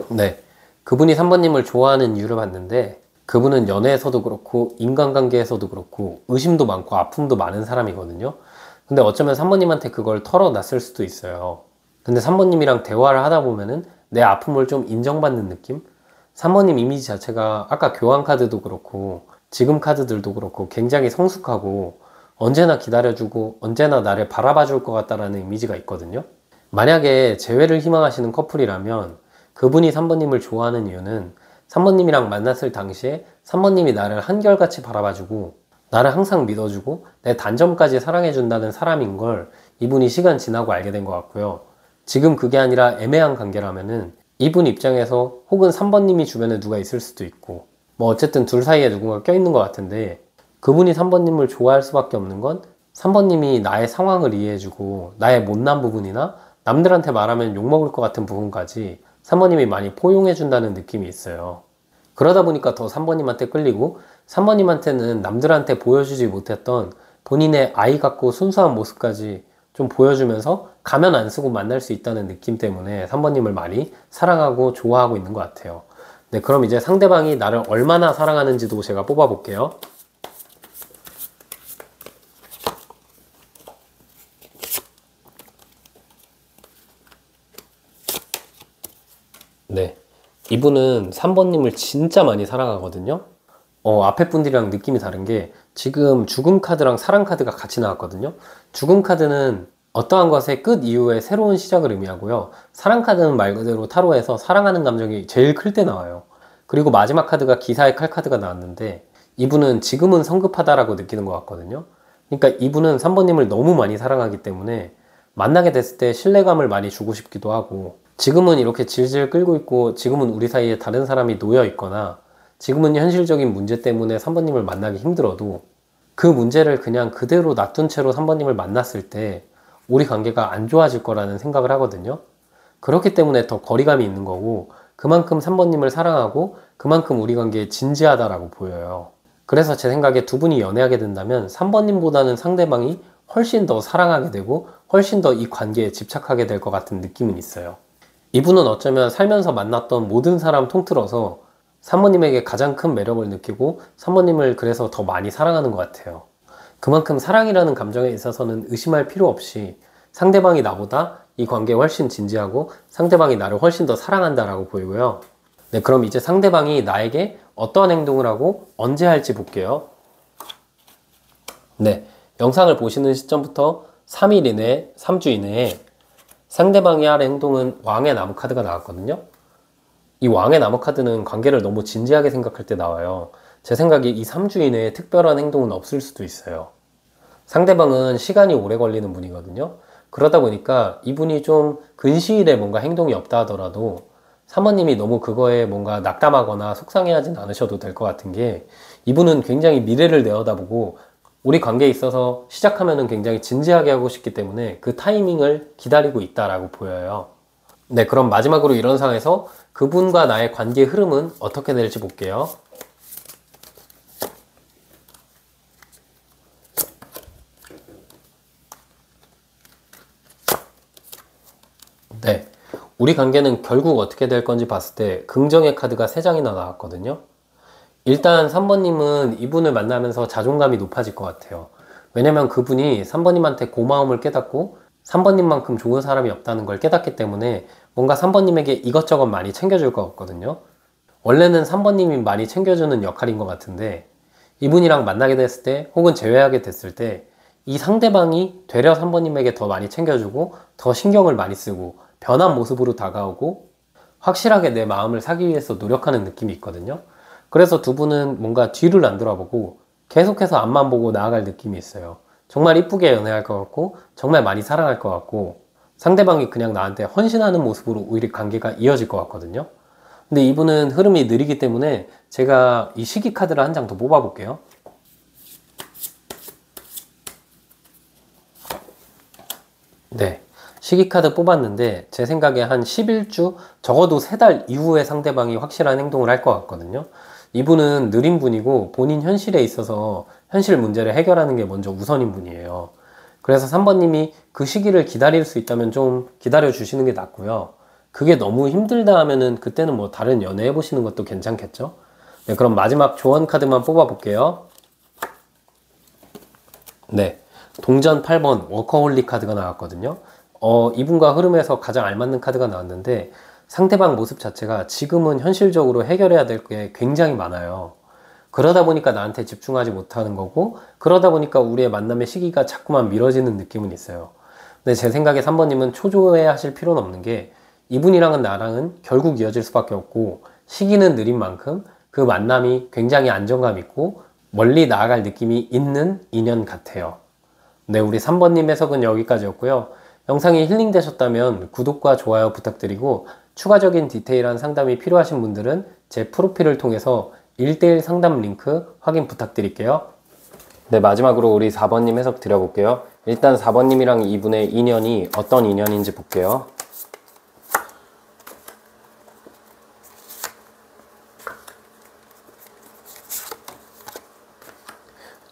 네, 그분이 3번님을 좋아하는 이유를 봤는데, 그분은 연애에서도 그렇고 인간관계에서도 그렇고 의심도 많고 아픔도 많은 사람이거든요. 근데 어쩌면 3번님한테 그걸 털어놨을 수도 있어요. 근데 3번님이랑 대화를 하다 보면은 내 아픔을 좀 인정받는 느낌? 3번님 이미지 자체가 아까 교환 카드도 그렇고 지금 카드들도 그렇고 굉장히 성숙하고 언제나 기다려주고 언제나 나를 바라봐 줄 것 같다라는 이미지가 있거든요. 만약에 재회를 희망하시는 커플이라면 그분이 3번님을 좋아하는 이유는 3번님이랑 만났을 당시에 3번님이 나를 한결같이 바라봐주고 나를 항상 믿어주고 내 단점까지 사랑해준다는 사람인 걸 이분이 시간 지나고 알게 된 것 같고요. 지금 그게 아니라 애매한 관계라면은 이분 입장에서 혹은 3번님이 주변에 누가 있을 수도 있고 뭐 어쨌든 둘 사이에 누군가 껴있는 것 같은데, 그분이 3번님을 좋아할 수밖에 없는 건 3번님이 나의 상황을 이해해주고 나의 못난 부분이나 남들한테 말하면 욕먹을 것 같은 부분까지 3번님이 많이 포용해준다는 느낌이 있어요. 그러다 보니까 더 3번님한테 끌리고 3번님한테는 남들한테 보여주지 못했던 본인의 아이 같고 순수한 모습까지 좀 보여주면서 가면 안 쓰고 만날 수 있다는 느낌 때문에 3번님을 많이 사랑하고 좋아하고 있는 것 같아요. 네, 그럼 이제 상대방이 나를 얼마나 사랑하는지도 제가 뽑아볼게요. 네, 이분은 3번님을 진짜 많이 사랑하거든요. 앞에 분들이랑 느낌이 다른 게 지금 죽음 카드랑 사랑 카드가 같이 나왔거든요. 죽음 카드는 어떠한 것의 끝 이후에 새로운 시작을 의미하고요. 사랑 카드는 말 그대로 타로에서 사랑하는 감정이 제일 클 때 나와요. 그리고 마지막 카드가 기사의 칼 카드가 나왔는데 이분은 지금은 성급하다라고 느끼는 것 같거든요. 그러니까 이분은 3번님을 너무 많이 사랑하기 때문에 만나게 됐을 때 신뢰감을 많이 주고 싶기도 하고, 지금은 이렇게 질질 끌고 있고 지금은 우리 사이에 다른 사람이 놓여 있거나 지금은 현실적인 문제 때문에 3번님을 만나기 힘들어도 그 문제를 그냥 그대로 놔둔 채로 3번님을 만났을 때 우리 관계가 안 좋아질 거라는 생각을 하거든요. 그렇기 때문에 더 거리감이 있는 거고, 그만큼 3번님을 사랑하고 그만큼 우리 관계에 진지하다라고 보여요. 그래서 제 생각에 두 분이 연애하게 된다면 3번님보다는 상대방이 훨씬 더 사랑하게 되고 훨씬 더 이 관계에 집착하게 될 것 같은 느낌은 있어요. 이분은 어쩌면 살면서 만났던 모든 사람 통틀어서 3번님에게 가장 큰 매력을 느끼고 3번님을 그래서 더 많이 사랑하는 것 같아요. 그만큼 사랑이라는 감정에 있어서는 의심할 필요 없이 상대방이 나보다 이 관계에 훨씬 진지하고 상대방이 나를 훨씬 더 사랑한다라고 보이고요. 네, 그럼 이제 상대방이 나에게 어떤 행동을 하고 언제 할지 볼게요. 네, 영상을 보시는 시점부터 3일 이내, 3주 이내에 상대방이 할 행동은 왕의 나무 카드가 나왔거든요. 이 왕의 나무 카드는 관계를 너무 진지하게 생각할 때 나와요. 제 생각에 이 3주 이내에 특별한 행동은 없을 수도 있어요. 상대방은 시간이 오래 걸리는 분이거든요. 그러다 보니까 이분이 좀 근시일에 뭔가 행동이 없다 하더라도 사모님이 너무 그거에 뭔가 낙담하거나 속상해하진 않으셔도 될 것 같은 게, 이분은 굉장히 미래를 내어다보고 우리 관계에 있어서 시작하면은 굉장히 진지하게 하고 싶기 때문에 그 타이밍을 기다리고 있다라고 보여요. 네, 그럼 마지막으로 이런 상황에서 그분과 나의 관계의 흐름은 어떻게 될지 볼게요. 네, 우리 관계는 결국 어떻게 될 건지 봤을 때 긍정의 카드가 3장이나 나왔거든요. 일단 3번님은 이분을 만나면서 자존감이 높아질 것 같아요. 왜냐면 그분이 3번님한테 고마움을 깨닫고 3번님만큼 좋은 사람이 없다는 걸 깨닫기 때문에 뭔가 3번님에게 이것저것 많이 챙겨줄 것 같거든요. 원래는 3번님이 많이 챙겨주는 역할인 것 같은데, 이분이랑 만나게 됐을 때 혹은 재회하게 됐을 때 이 상대방이 되려 3번님에게 더 많이 챙겨주고 더 신경을 많이 쓰고 변한 모습으로 다가오고 확실하게 내 마음을 사기 위해서 노력하는 느낌이 있거든요. 그래서 두 분은 뭔가 뒤를 안 돌아보고 계속해서 앞만 보고 나아갈 느낌이 있어요. 정말 이쁘게 연애할 것 같고 정말 많이 사랑할 것 같고 상대방이 그냥 나한테 헌신하는 모습으로 오히려 관계가 이어질 것 같거든요. 근데 이분은 흐름이 느리기 때문에 제가 이 시기 카드를 한 장 더 뽑아 볼게요. 네, 시기 카드 뽑았는데 제 생각에 한 11주, 적어도 3달 이후에 상대방이 확실한 행동을 할 것 같거든요. 이분은 느린 분이고 본인 현실에 있어서 현실 문제를 해결하는 게 먼저 우선인 분이에요. 그래서 3번님이 그 시기를 기다릴 수 있다면 좀 기다려 주시는 게 낫고요. 그게 너무 힘들다 하면은 그때는 뭐 다른 연애 해보시는 것도 괜찮겠죠? 네, 그럼 마지막 조언 카드만 뽑아 볼게요. 네, 동전 8번 워커홀릭 카드가 나왔거든요. 이분과 흐름에서 가장 알맞는 카드가 나왔는데, 상대방 모습 자체가 지금은 현실적으로 해결해야 될 게 굉장히 많아요. 그러다 보니까 나한테 집중하지 못하는 거고, 그러다 보니까 우리의 만남의 시기가 자꾸만 미뤄지는 느낌은 있어요. 근데 제 생각에 3번님은 초조해 하실 필요는 없는 게, 이분이랑은 나랑은 결국 이어질 수밖에 없고 시기는 느린 만큼 그 만남이 굉장히 안정감 있고 멀리 나아갈 느낌이 있는 인연 같아요. 네, 우리 3번님 해석은 여기까지였고요. 영상이 힐링되셨다면 구독과 좋아요 부탁드리고, 추가적인 디테일한 상담이 필요하신 분들은 제 프로필을 통해서 1대1 상담 링크 확인 부탁드릴게요. 네, 마지막으로 우리 4번님 해석 드려볼게요. 일단 4번님이랑 이분의 인연이 어떤 인연인지 볼게요.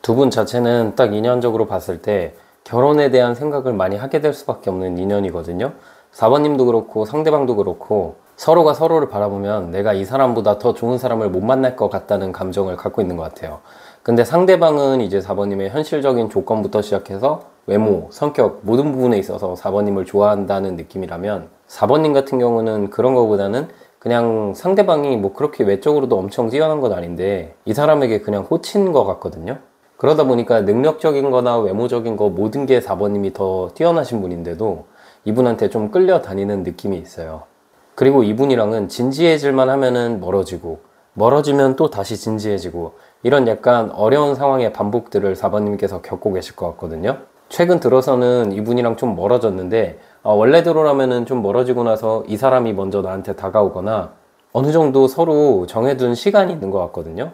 두 분 자체는 딱 인연적으로 봤을 때 결혼에 대한 생각을 많이 하게 될 수밖에 없는 인연이거든요. 4번님도 그렇고 상대방도 그렇고 서로가 서로를 바라보면 내가 이 사람보다 더 좋은 사람을 못 만날 것 같다는 감정을 갖고 있는 것 같아요. 근데 상대방은 이제 4번님의 현실적인 조건부터 시작해서 외모, 성격 모든 부분에 있어서 4번님을 좋아한다는 느낌이라면, 4번님 같은 경우는 그런 거보다는 그냥 상대방이 뭐 그렇게 외적으로도 엄청 뛰어난 건 아닌데 이 사람에게 그냥 꽂힌 것 같거든요. 그러다 보니까 능력적인 거나 외모적인 거 모든 게 4번님이 더 뛰어나신 분인데도 이분한테 좀 끌려다니는 느낌이 있어요. 그리고 이분이랑은 진지해질만 하면은 멀어지고, 멀어지면 또 다시 진지해지고, 이런 약간 어려운 상황의 반복들을 4번님께서 겪고 계실 것 같거든요. 최근 들어서는 이분이랑 좀 멀어졌는데, 원래대로라면은 좀 멀어지고 나서 이 사람이 먼저 나한테 다가오거나 어느 정도 서로 정해둔 시간이 있는 것 같거든요.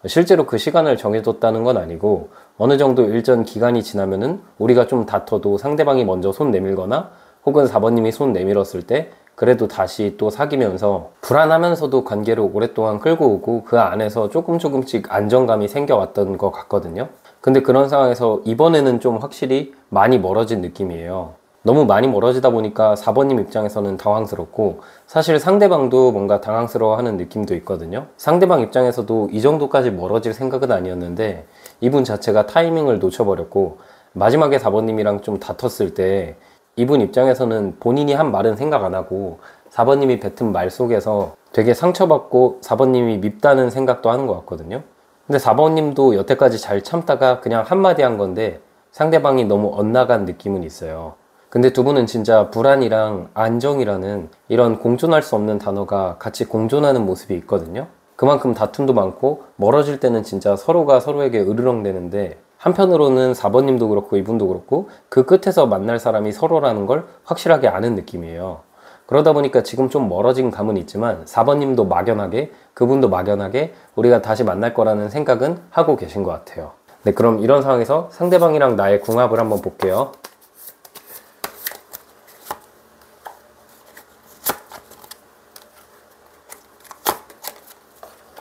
실제로 그 시간을 정해뒀다는 건 아니고 어느 정도 일정 기간이 지나면은 우리가 좀 다퉈도 상대방이 먼저 손 내밀거나 혹은 4번님이 손 내밀었을 때 그래도 다시 또 사귀면서 불안하면서도 관계를 오랫동안 끌고 오고 그 안에서 조금씩 안정감이 생겨왔던 것 같거든요. 근데 그런 상황에서 이번에는 좀 확실히 많이 멀어진 느낌이에요. 너무 많이 멀어지다 보니까 4번님 입장에서는 당황스럽고, 사실 상대방도 뭔가 당황스러워하는 느낌도 있거든요. 상대방 입장에서도 이 정도까지 멀어질 생각은 아니었는데 이분 자체가 타이밍을 놓쳐버렸고, 마지막에 4번님이랑 좀 다퉜을 때 이분 입장에서는 본인이 한 말은 생각 안 하고 4번님이 뱉은 말 속에서 되게 상처받고 4번님이 밉다는 생각도 하는 것 같거든요. 근데 4번님도 여태까지 잘 참다가 그냥 한마디 한 건데 상대방이 너무 엇나간 느낌은 있어요. 근데 두 분은 진짜 불안이랑 안정이라는 이런 공존할 수 없는 단어가 같이 공존하는 모습이 있거든요. 그만큼 다툼도 많고 멀어질 때는 진짜 서로가 서로에게 으르렁대는데, 한편으로는 4번님도 그렇고 이분도 그렇고 그 끝에서 만날 사람이 서로라는 걸 확실하게 아는 느낌이에요. 그러다 보니까 지금 좀 멀어진 감은 있지만 4번님도 막연하게 그분도 막연하게 우리가 다시 만날 거라는 생각은 하고 계신 것 같아요. 네, 그럼 이런 상황에서 상대방이랑 나의 궁합을 한번 볼게요.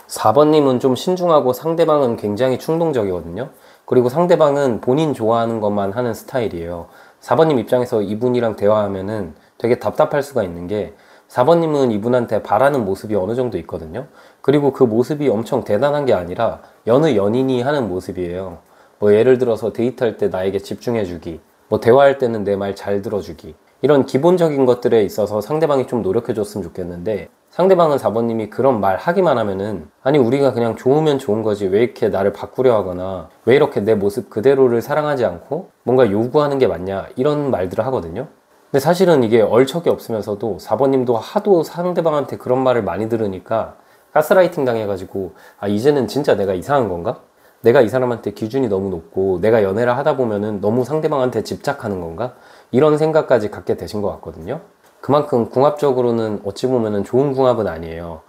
4번님은 좀 신중하고 상대방은 굉장히 충동적이거든요. 그리고 상대방은 본인 좋아하는 것만 하는 스타일이에요. 4번님 입장에서 이분이랑 대화하면은 되게 답답할 수가 있는 게, 4번님은 이분한테 바라는 모습이 어느 정도 있거든요. 그리고 그 모습이 엄청 대단한 게 아니라 여느 연인이 하는 모습이에요. 뭐 예를 들어서 데이트할 때 나에게 집중해주기, 뭐 대화할 때는 내 말 잘 들어주기, 이런 기본적인 것들에 있어서 상대방이 좀 노력해줬으면 좋겠는데, 상대방은 4번님이 그런 말 하기만 하면은 아니 우리가 그냥 좋으면 좋은 거지 왜 이렇게 나를 바꾸려 하거나 왜 이렇게 내 모습 그대로를 사랑하지 않고 뭔가 요구하는 게 맞냐, 이런 말들을 하거든요. 근데 사실은 이게 얼척이 없으면서도 4번님도 하도 상대방한테 그런 말을 많이 들으니까 가스라이팅 당해가지고 아 이제는 진짜 내가 이상한 건가? 내가 이 사람한테 기준이 너무 높고 내가 연애를 하다 보면은 너무 상대방한테 집착하는 건가? 이런 생각까지 갖게 되신 것 같거든요. 그만큼 궁합적으로는 어찌 보면은 좋은 궁합은 아니에요.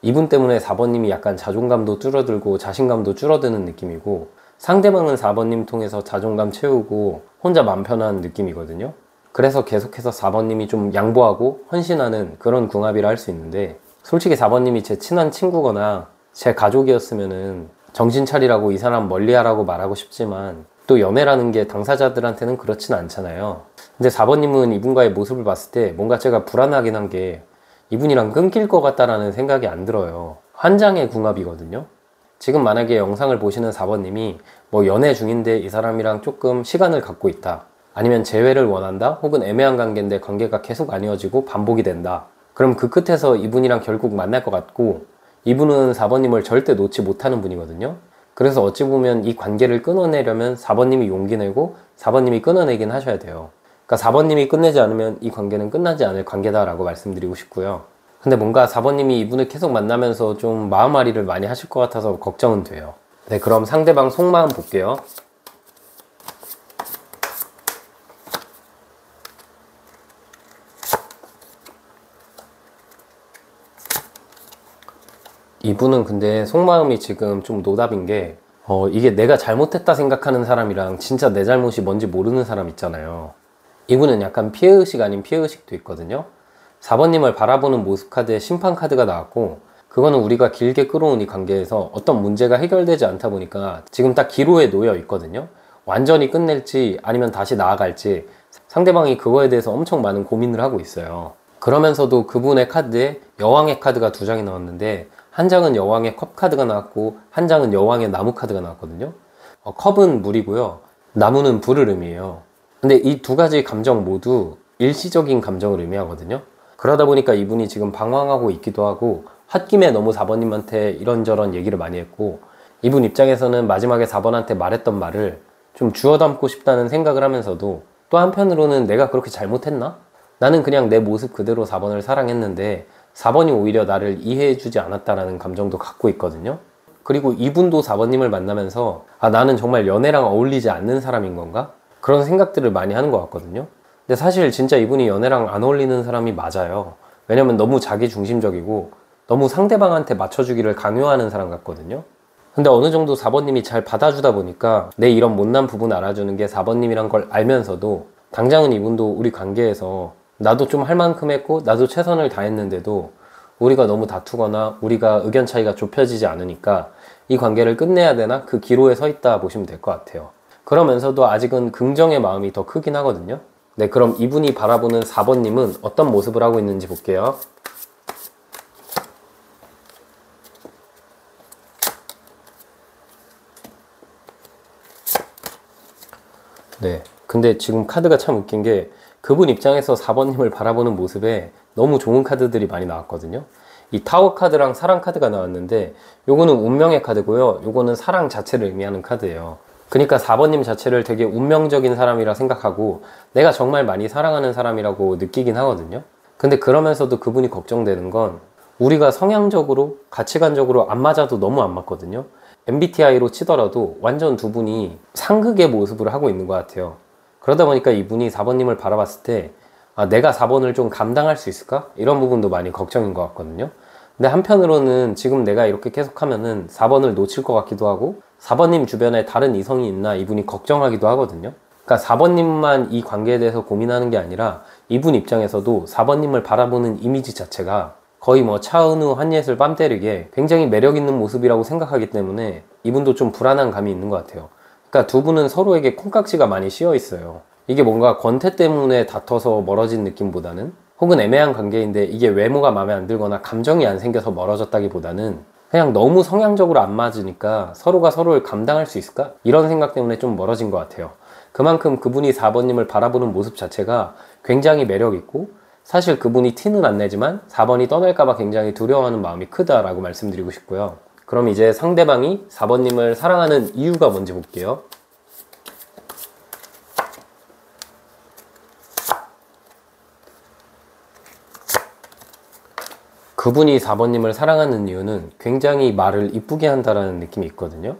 이분 때문에 4번님이 약간 자존감도 줄어들고 자신감도 줄어드는 느낌이고, 상대방은 4번님 통해서 자존감 채우고 혼자 맘 편한 느낌이거든요. 그래서 계속해서 4번님이 좀 양보하고 헌신하는 그런 궁합이라 할 수 있는데, 솔직히 4번님이 제 친한 친구거나 제 가족이었으면은 정신 차리라고 이 사람 멀리하라고 말하고 싶지만 또 연애라는 게 당사자들한테는 그렇진 않잖아요. 근데 4번님은 이분과의 모습을 봤을 때 뭔가 제가 불안하긴 한 게, 이분이랑 끊길 것 같다라는 생각이 안 들어요. 환장의 궁합이거든요. 지금 만약에 영상을 보시는 4번님이 뭐 연애 중인데 이 사람이랑 조금 시간을 갖고 있다, 아니면 재회를 원한다, 혹은 애매한 관계인데 관계가 계속 안 이어지고 반복이 된다, 그럼 그 끝에서 이분이랑 결국 만날 것 같고, 이분은 4번님을 절대 놓지 못하는 분이거든요. 그래서 어찌 보면 이 관계를 끊어내려면 4번님이 용기 내고 4번님이 끊어내긴 하셔야 돼요. 그러니까 4번님이 끝내지 않으면 이 관계는 끝나지 않을 관계다라고 말씀드리고 싶고요. 근데 뭔가 4번님이 이분을 계속 만나면서 좀 마음앓이를 많이 하실 것 같아서 걱정은 돼요. 네, 그럼 상대방 속마음 볼게요. 이분은 근데 속마음이 지금 좀 노답인 게, 이게 내가 잘못했다 생각하는 사람이랑 진짜 내 잘못이 뭔지 모르는 사람 있잖아요. 이분은 약간 피해의식 아닌 피해의식도 있거든요. 4번님을 바라보는 모습 카드에 심판 카드가 나왔고, 그거는 우리가 길게 끌어온 이 관계에서 어떤 문제가 해결되지 않다 보니까 지금 딱 기로에 놓여 있거든요. 완전히 끝낼지 아니면 다시 나아갈지 상대방이 그거에 대해서 엄청 많은 고민을 하고 있어요. 그러면서도 그분의 카드에 여왕의 카드가 두 장이 나왔는데, 한 장은 여왕의 컵 카드가 나왔고 한 장은 여왕의 나무 카드가 나왔거든요. 컵은 물이고요, 나무는 불을 의미해요. 근데 이 두 가지 감정 모두 일시적인 감정을 의미하거든요. 그러다 보니까 이분이 지금 방황하고 있기도 하고, 홧김에 너무 4번님한테 이런저런 얘기를 많이 했고, 이분 입장에서는 마지막에 4번한테 말했던 말을 좀 주워 담고 싶다는 생각을 하면서도, 또 한편으로는 내가 그렇게 잘못했나? 나는 그냥 내 모습 그대로 4번을 사랑했는데 4번이 오히려 나를 이해해주지 않았다라는 감정도 갖고 있거든요. 그리고 이분도 4번님을 만나면서 아, 나는 정말 연애랑 어울리지 않는 사람인 건가? 그런 생각들을 많이 하는 것 같거든요. 근데 사실 진짜 이분이 연애랑 안 어울리는 사람이 맞아요. 왜냐면 너무 자기중심적이고 너무 상대방한테 맞춰주기를 강요하는 사람 같거든요. 근데 어느 정도 4번님이 잘 받아주다 보니까 내 이런 못난 부분 알아주는 게 4번님이란 걸 알면서도, 당장은 이분도 우리 관계에서 나도 좀 할 만큼 했고 나도 최선을 다했는데도 우리가 너무 다투거나 우리가 의견 차이가 좁혀지지 않으니까 이 관계를 끝내야 되나, 그 기로에 서 있다 보시면 될 것 같아요. 그러면서도 아직은 긍정의 마음이 더 크긴 하거든요. 네, 그럼 이분이 바라보는 4번님은 어떤 모습을 하고 있는지 볼게요. 네, 근데 지금 카드가 참 웃긴 게, 그분 입장에서 4번님을 바라보는 모습에 너무 좋은 카드들이 많이 나왔거든요. 이 타워 카드랑 사랑 카드가 나왔는데 요거는 운명의 카드고요. 요거는 사랑 자체를 의미하는 카드예요. 그러니까 4번님 자체를 되게 운명적인 사람이라 생각하고 내가 정말 많이 사랑하는 사람이라고 느끼긴 하거든요. 근데 그러면서도 그분이 걱정되는 건 우리가 성향적으로 가치관적으로 안 맞아도 너무 안 맞거든요. MBTI로 치더라도 완전 두 분이 상극의 모습을 하고 있는 것 같아요. 그러다 보니까 이분이 4번님을 바라봤을 때 내가 4번을 좀 감당할 수 있을까? 이런 부분도 많이 걱정인 것 같거든요. 근데 한편으로는 지금 내가 이렇게 계속하면은 4번을 놓칠 것 같기도 하고 4번님 주변에 다른 이성이 있나 이분이 걱정하기도 하거든요. 그러니까 4번님만 이 관계에 대해서 고민하는 게 아니라 이분 입장에서도 4번님을 바라보는 이미지 자체가 거의 뭐 차은우, 한예슬 뺨 때리게 굉장히 매력 있는 모습이라고 생각하기 때문에 이분도 좀 불안한 감이 있는 것 같아요. 그러니까 두 분은 서로에게 콩깍지가 많이 씌어 있어요. 이게 뭔가 권태 때문에 다퉈서 멀어진 느낌보다는 혹은 애매한 관계인데 이게 외모가 마음에 안 들거나 감정이 안 생겨서 멀어졌다기보다는 그냥 너무 성향적으로 안 맞으니까 서로가 서로를 감당할 수 있을까? 이런 생각 때문에 좀 멀어진 것 같아요. 그만큼 그분이 4번님을 바라보는 모습 자체가 굉장히 매력 있고 사실 그분이 티는 안 내지만 4번이 떠날까봐 굉장히 두려워하는 마음이 크다라고 말씀드리고 싶고요. 그럼 이제 상대방이 4번님을 사랑하는 이유가 뭔지 볼게요. 그분이 4번님을 사랑하는 이유는 굉장히 말을 이쁘게 한다라는 느낌이 있거든요.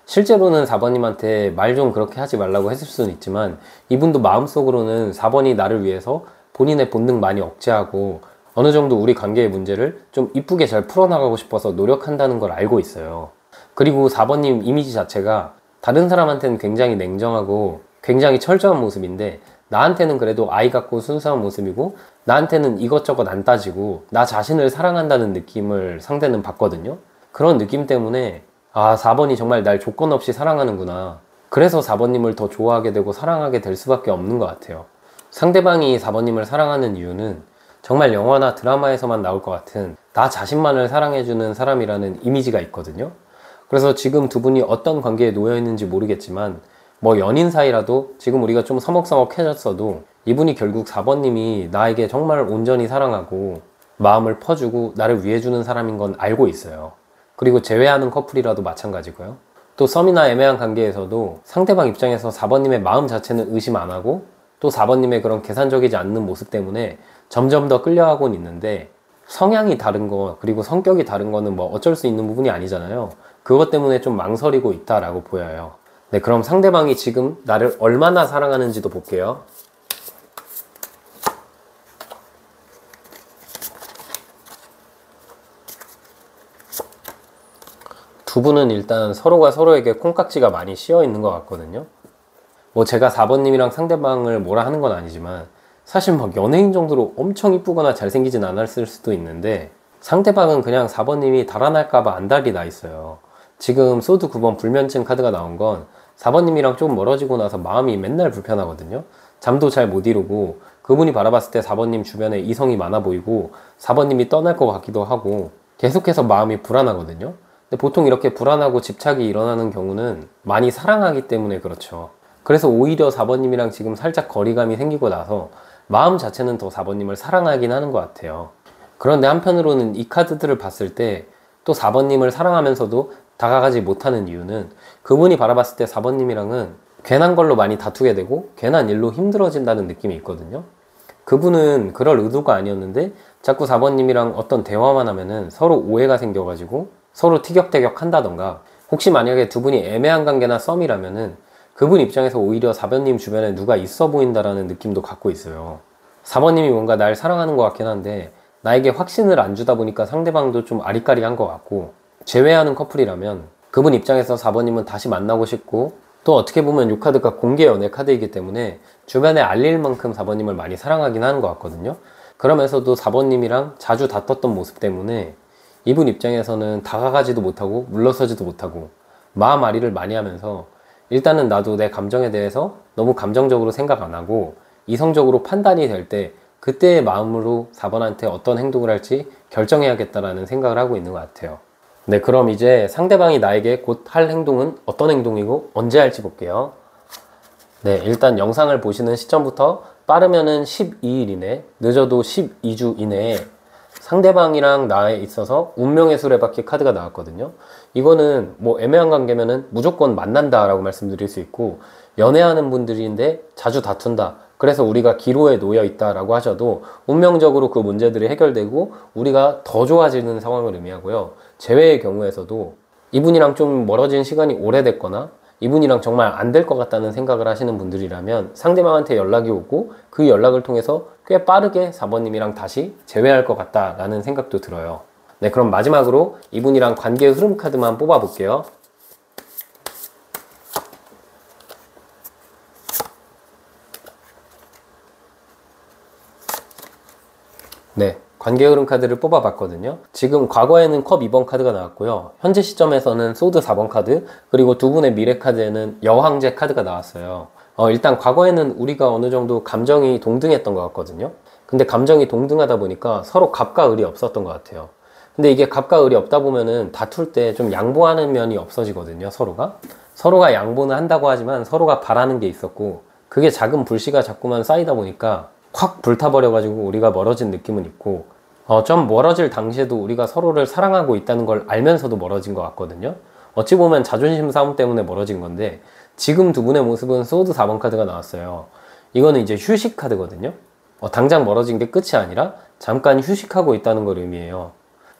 실제로는 4번님한테 말 좀 그렇게 하지 말라고 했을 수는 있지만 이분도 마음속으로는 4번이 나를 위해서 본인의 본능 많이 억제하고 어느 정도 우리 관계의 문제를 좀 이쁘게 잘 풀어나가고 싶어서 노력한다는 걸 알고 있어요. 그리고 4번님 이미지 자체가 다른 사람한테는 굉장히 냉정하고 굉장히 철저한 모습인데 나한테는 그래도 아이 같고 순수한 모습이고 나한테는 이것저것 안 따지고 나 자신을 사랑한다는 느낌을 상대는 받거든요. 그런 느낌 때문에 4번이 정말 날 조건 없이 사랑하는구나. 그래서 4번님을 더 좋아하게 되고 사랑하게 될 수밖에 없는 것 같아요. 상대방이 4번님을 사랑하는 이유는 정말 영화나 드라마에서만 나올 것 같은 나 자신만을 사랑해주는 사람이라는 이미지가 있거든요. 그래서 지금 두 분이 어떤 관계에 놓여 있는지 모르겠지만 뭐 연인 사이라도 지금 우리가 좀 서먹서먹해졌어도 이분이 결국 4번님이 나에게 정말 온전히 사랑하고 마음을 퍼주고 나를 위해주는 사람인 건 알고 있어요. 그리고 제외하는 커플이라도 마찬가지고요. 또 썸이나 애매한 관계에서도 상대방 입장에서 4번님의 마음 자체는 의심 안 하고 또 4번님의 그런 계산적이지 않는 모습 때문에 점점 더 끌려가곤 있는데 성향이 다른 거 그리고 성격이 다른 거는 뭐 어쩔 수 있는 부분이 아니잖아요. 그것 때문에 좀 망설이고 있다라고 보여요. 네, 그럼 상대방이 지금 나를 얼마나 사랑하는지도 볼게요. 두 분은 일단 서로가 서로에게 콩깍지가 많이 씌어 있는 것 같거든요. 뭐 제가 4번님이랑 상대방을 뭐라 하는 건 아니지만 사실 막 연예인 정도로 엄청 이쁘거나 잘생기진 않았을 수도 있는데 상대방은 그냥 4번님이 달아날까봐 안달이 나 있어요. 지금 소드 9번 불면증 카드가 나온 건 4번님이랑 좀 멀어지고 나서 마음이 맨날 불편하거든요. 잠도 잘 못 이루고 그분이 바라봤을 때 4번님 주변에 이성이 많아 보이고 4번님이 떠날 것 같기도 하고 계속해서 마음이 불안하거든요. 근데 보통 이렇게 불안하고 집착이 일어나는 경우는 많이 사랑하기 때문에 그렇죠. 그래서 오히려 4번님이랑 지금 살짝 거리감이 생기고 나서 마음 자체는 더 4번님을 사랑하긴 하는 것 같아요. 그런데 한편으로는 이 카드들을 봤을 때 또 4번님을 사랑하면서도 다가가지 못하는 이유는 그분이 바라봤을 때 4번님이랑은 괜한 걸로 많이 다투게 되고 괜한 일로 힘들어진다는 느낌이 있거든요. 그분은 그럴 의도가 아니었는데 자꾸 4번님이랑 어떤 대화만 하면은 서로 오해가 생겨가지고 서로 티격태격 한다던가 혹시 만약에 두 분이 애매한 관계나 썸이라면은 그분 입장에서 오히려 4번님 주변에 누가 있어 보인다라는 느낌도 갖고 있어요. 4번님이 뭔가 날 사랑하는 것 같긴 한데 나에게 확신을 안 주다 보니까 상대방도 좀 아리까리한 것 같고 제외하는 커플이라면 그분 입장에서 4번님은 다시 만나고 싶고 또 어떻게 보면 이 카드가 공개 연애 카드이기 때문에 주변에 알릴 만큼 4번님을 많이 사랑하긴 하는 것 같거든요. 그러면서도 4번님이랑 자주 다퉜던 모습 때문에 이분 입장에서는 다가가지도 못하고 물러서지도 못하고 마음 아리를 많이 하면서 일단은 나도 내 감정에 대해서 너무 감정적으로 생각 안 하고 이성적으로 판단이 될 때 그때의 마음으로 4번한테 어떤 행동을 할지 결정해야겠다라는 생각을 하고 있는 것 같아요. 네, 그럼 이제 상대방이 나에게 곧 할 행동은 어떤 행동이고 언제 할지 볼게요. 네, 일단 영상을 보시는 시점부터 빠르면은 12일 이내, 늦어도 12주 이내에 상대방이랑 나에 있어서 운명의 수레바퀴 카드가 나왔거든요. 이거는 뭐 애매한 관계면은 무조건 만난다라고 말씀드릴 수 있고, 연애하는 분들인데 자주 다툰다, 그래서 우리가 기로에 놓여 있다라고 하셔도 운명적으로 그 문제들이 해결되고 우리가 더 좋아지는 상황을 의미하고요. 재회의 경우에서도 이분이랑 좀 멀어진 시간이 오래됐거나 이분이랑 정말 안 될 것 같다는 생각을 하시는 분들이라면 상대방한테 연락이 오고 그 연락을 통해서 꽤 빠르게 4번님이랑 다시 재회할 것 같다라는 생각도 들어요. 네, 그럼 마지막으로 이분이랑 관계 흐름 카드만 뽑아 볼게요. 네, 관계 흐름 카드를 뽑아봤거든요. 지금 과거에는 컵 2번 카드가 나왔고요. 현재 시점에서는 소드 4번 카드, 그리고 두 분의 미래 카드에는 여왕제 카드가 나왔어요. 일단 과거에는 우리가 어느 정도 감정이 동등했던 것 같거든요. 근데 감정이 동등하다 보니까 서로 갑과 을이 없었던 것 같아요. 근데 이게 갑과 을이 없다 보면은 다툴 때 좀 양보하는 면이 없어지거든요, 서로가 양보는 한다고 하지만 서로가 바라는 게 있었고, 그게 작은 불씨가 자꾸만 쌓이다 보니까 확 불타버려가지고 우리가 멀어진 느낌은 있고, 좀 멀어질 당시에도 우리가 서로를 사랑하고 있다는 걸 알면서도 멀어진 것 같거든요. 어찌 보면 자존심 싸움 때문에 멀어진 건데, 지금 두 분의 모습은 소드 4번 카드가 나왔어요. 이거는 이제 휴식 카드거든요. 당장 멀어진 게 끝이 아니라 잠깐 휴식하고 있다는 걸 의미해요.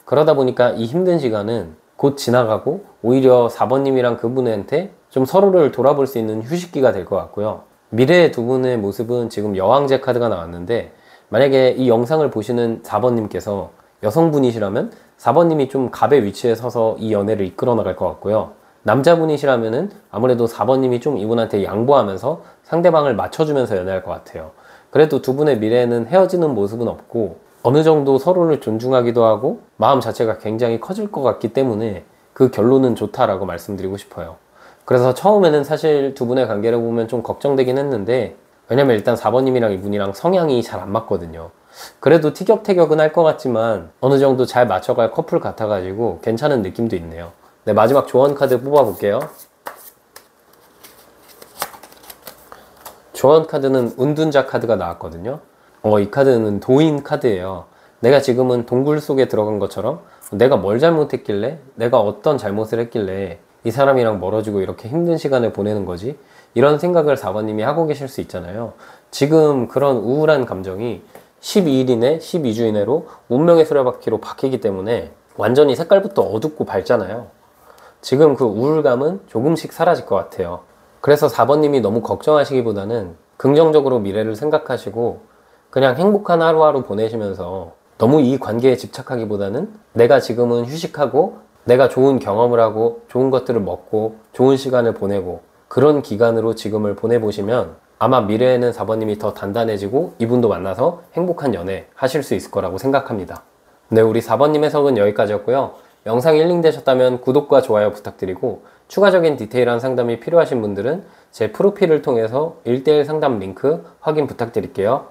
그러다 보니까 이 힘든 시간은 곧 지나가고 오히려 4번님이랑 그분한테 좀 서로를 돌아볼 수 있는 휴식기가 될 것 같고요. 미래의 두 분의 모습은 지금 여왕제 카드가 나왔는데, 만약에 이 영상을 보시는 4번님께서 여성분이시라면 4번님이 좀 갑의 위치에 서서 이 연애를 이끌어 나갈 것 같고요. 남자분이시라면은 아무래도 4번님이 좀 이분한테 양보하면서 상대방을 맞춰주면서 연애할 것 같아요. 그래도 두 분의 미래에는 헤어지는 모습은 없고 어느 정도 서로를 존중하기도 하고 마음 자체가 굉장히 커질 것 같기 때문에 그 결론은 좋다라고 말씀드리고 싶어요. 그래서 처음에는 사실 두 분의 관계를 보면 좀 걱정되긴 했는데, 왜냐면 일단 4번님이랑 이분이랑 성향이 잘 안 맞거든요. 그래도 티격태격은 할 것 같지만 어느 정도 잘 맞춰갈 커플 같아가지고 괜찮은 느낌도 있네요. 네, 마지막 조언 카드 뽑아볼게요. 조언 카드는 운둔자 카드가 나왔거든요. 이 카드는 도인 카드예요. 내가 지금은 동굴 속에 들어간 것처럼 내가 뭘 잘못했길래, 내가 어떤 잘못을 했길래 이 사람이랑 멀어지고 이렇게 힘든 시간을 보내는 거지? 이런 생각을 4번님이 하고 계실 수 있잖아요. 지금 그런 우울한 감정이 12일 이내, 12주 이내로 운명의 수레바퀴로 바뀌기 때문에 완전히 색깔부터 어둡고 밝잖아요. 지금 그 우울감은 조금씩 사라질 것 같아요. 그래서 4번님이 너무 걱정하시기보다는 긍정적으로 미래를 생각하시고 그냥 행복한 하루하루 보내시면서 너무 이 관계에 집착하기보다는 내가 지금은 휴식하고 내가 좋은 경험을 하고 좋은 것들을 먹고 좋은 시간을 보내고 그런 기간으로 지금을 보내보시면 아마 미래에는 4번님이 더 단단해지고 이분도 만나서 행복한 연애 하실 수 있을 거라고 생각합니다. 네, 우리 4번님 해석은 여기까지였고요. 영상이 힐링되셨다면 구독과 좋아요 부탁드리고, 추가적인 디테일한 상담이 필요하신 분들은 제 프로필을 통해서 1:1 상담 링크 확인 부탁드릴게요.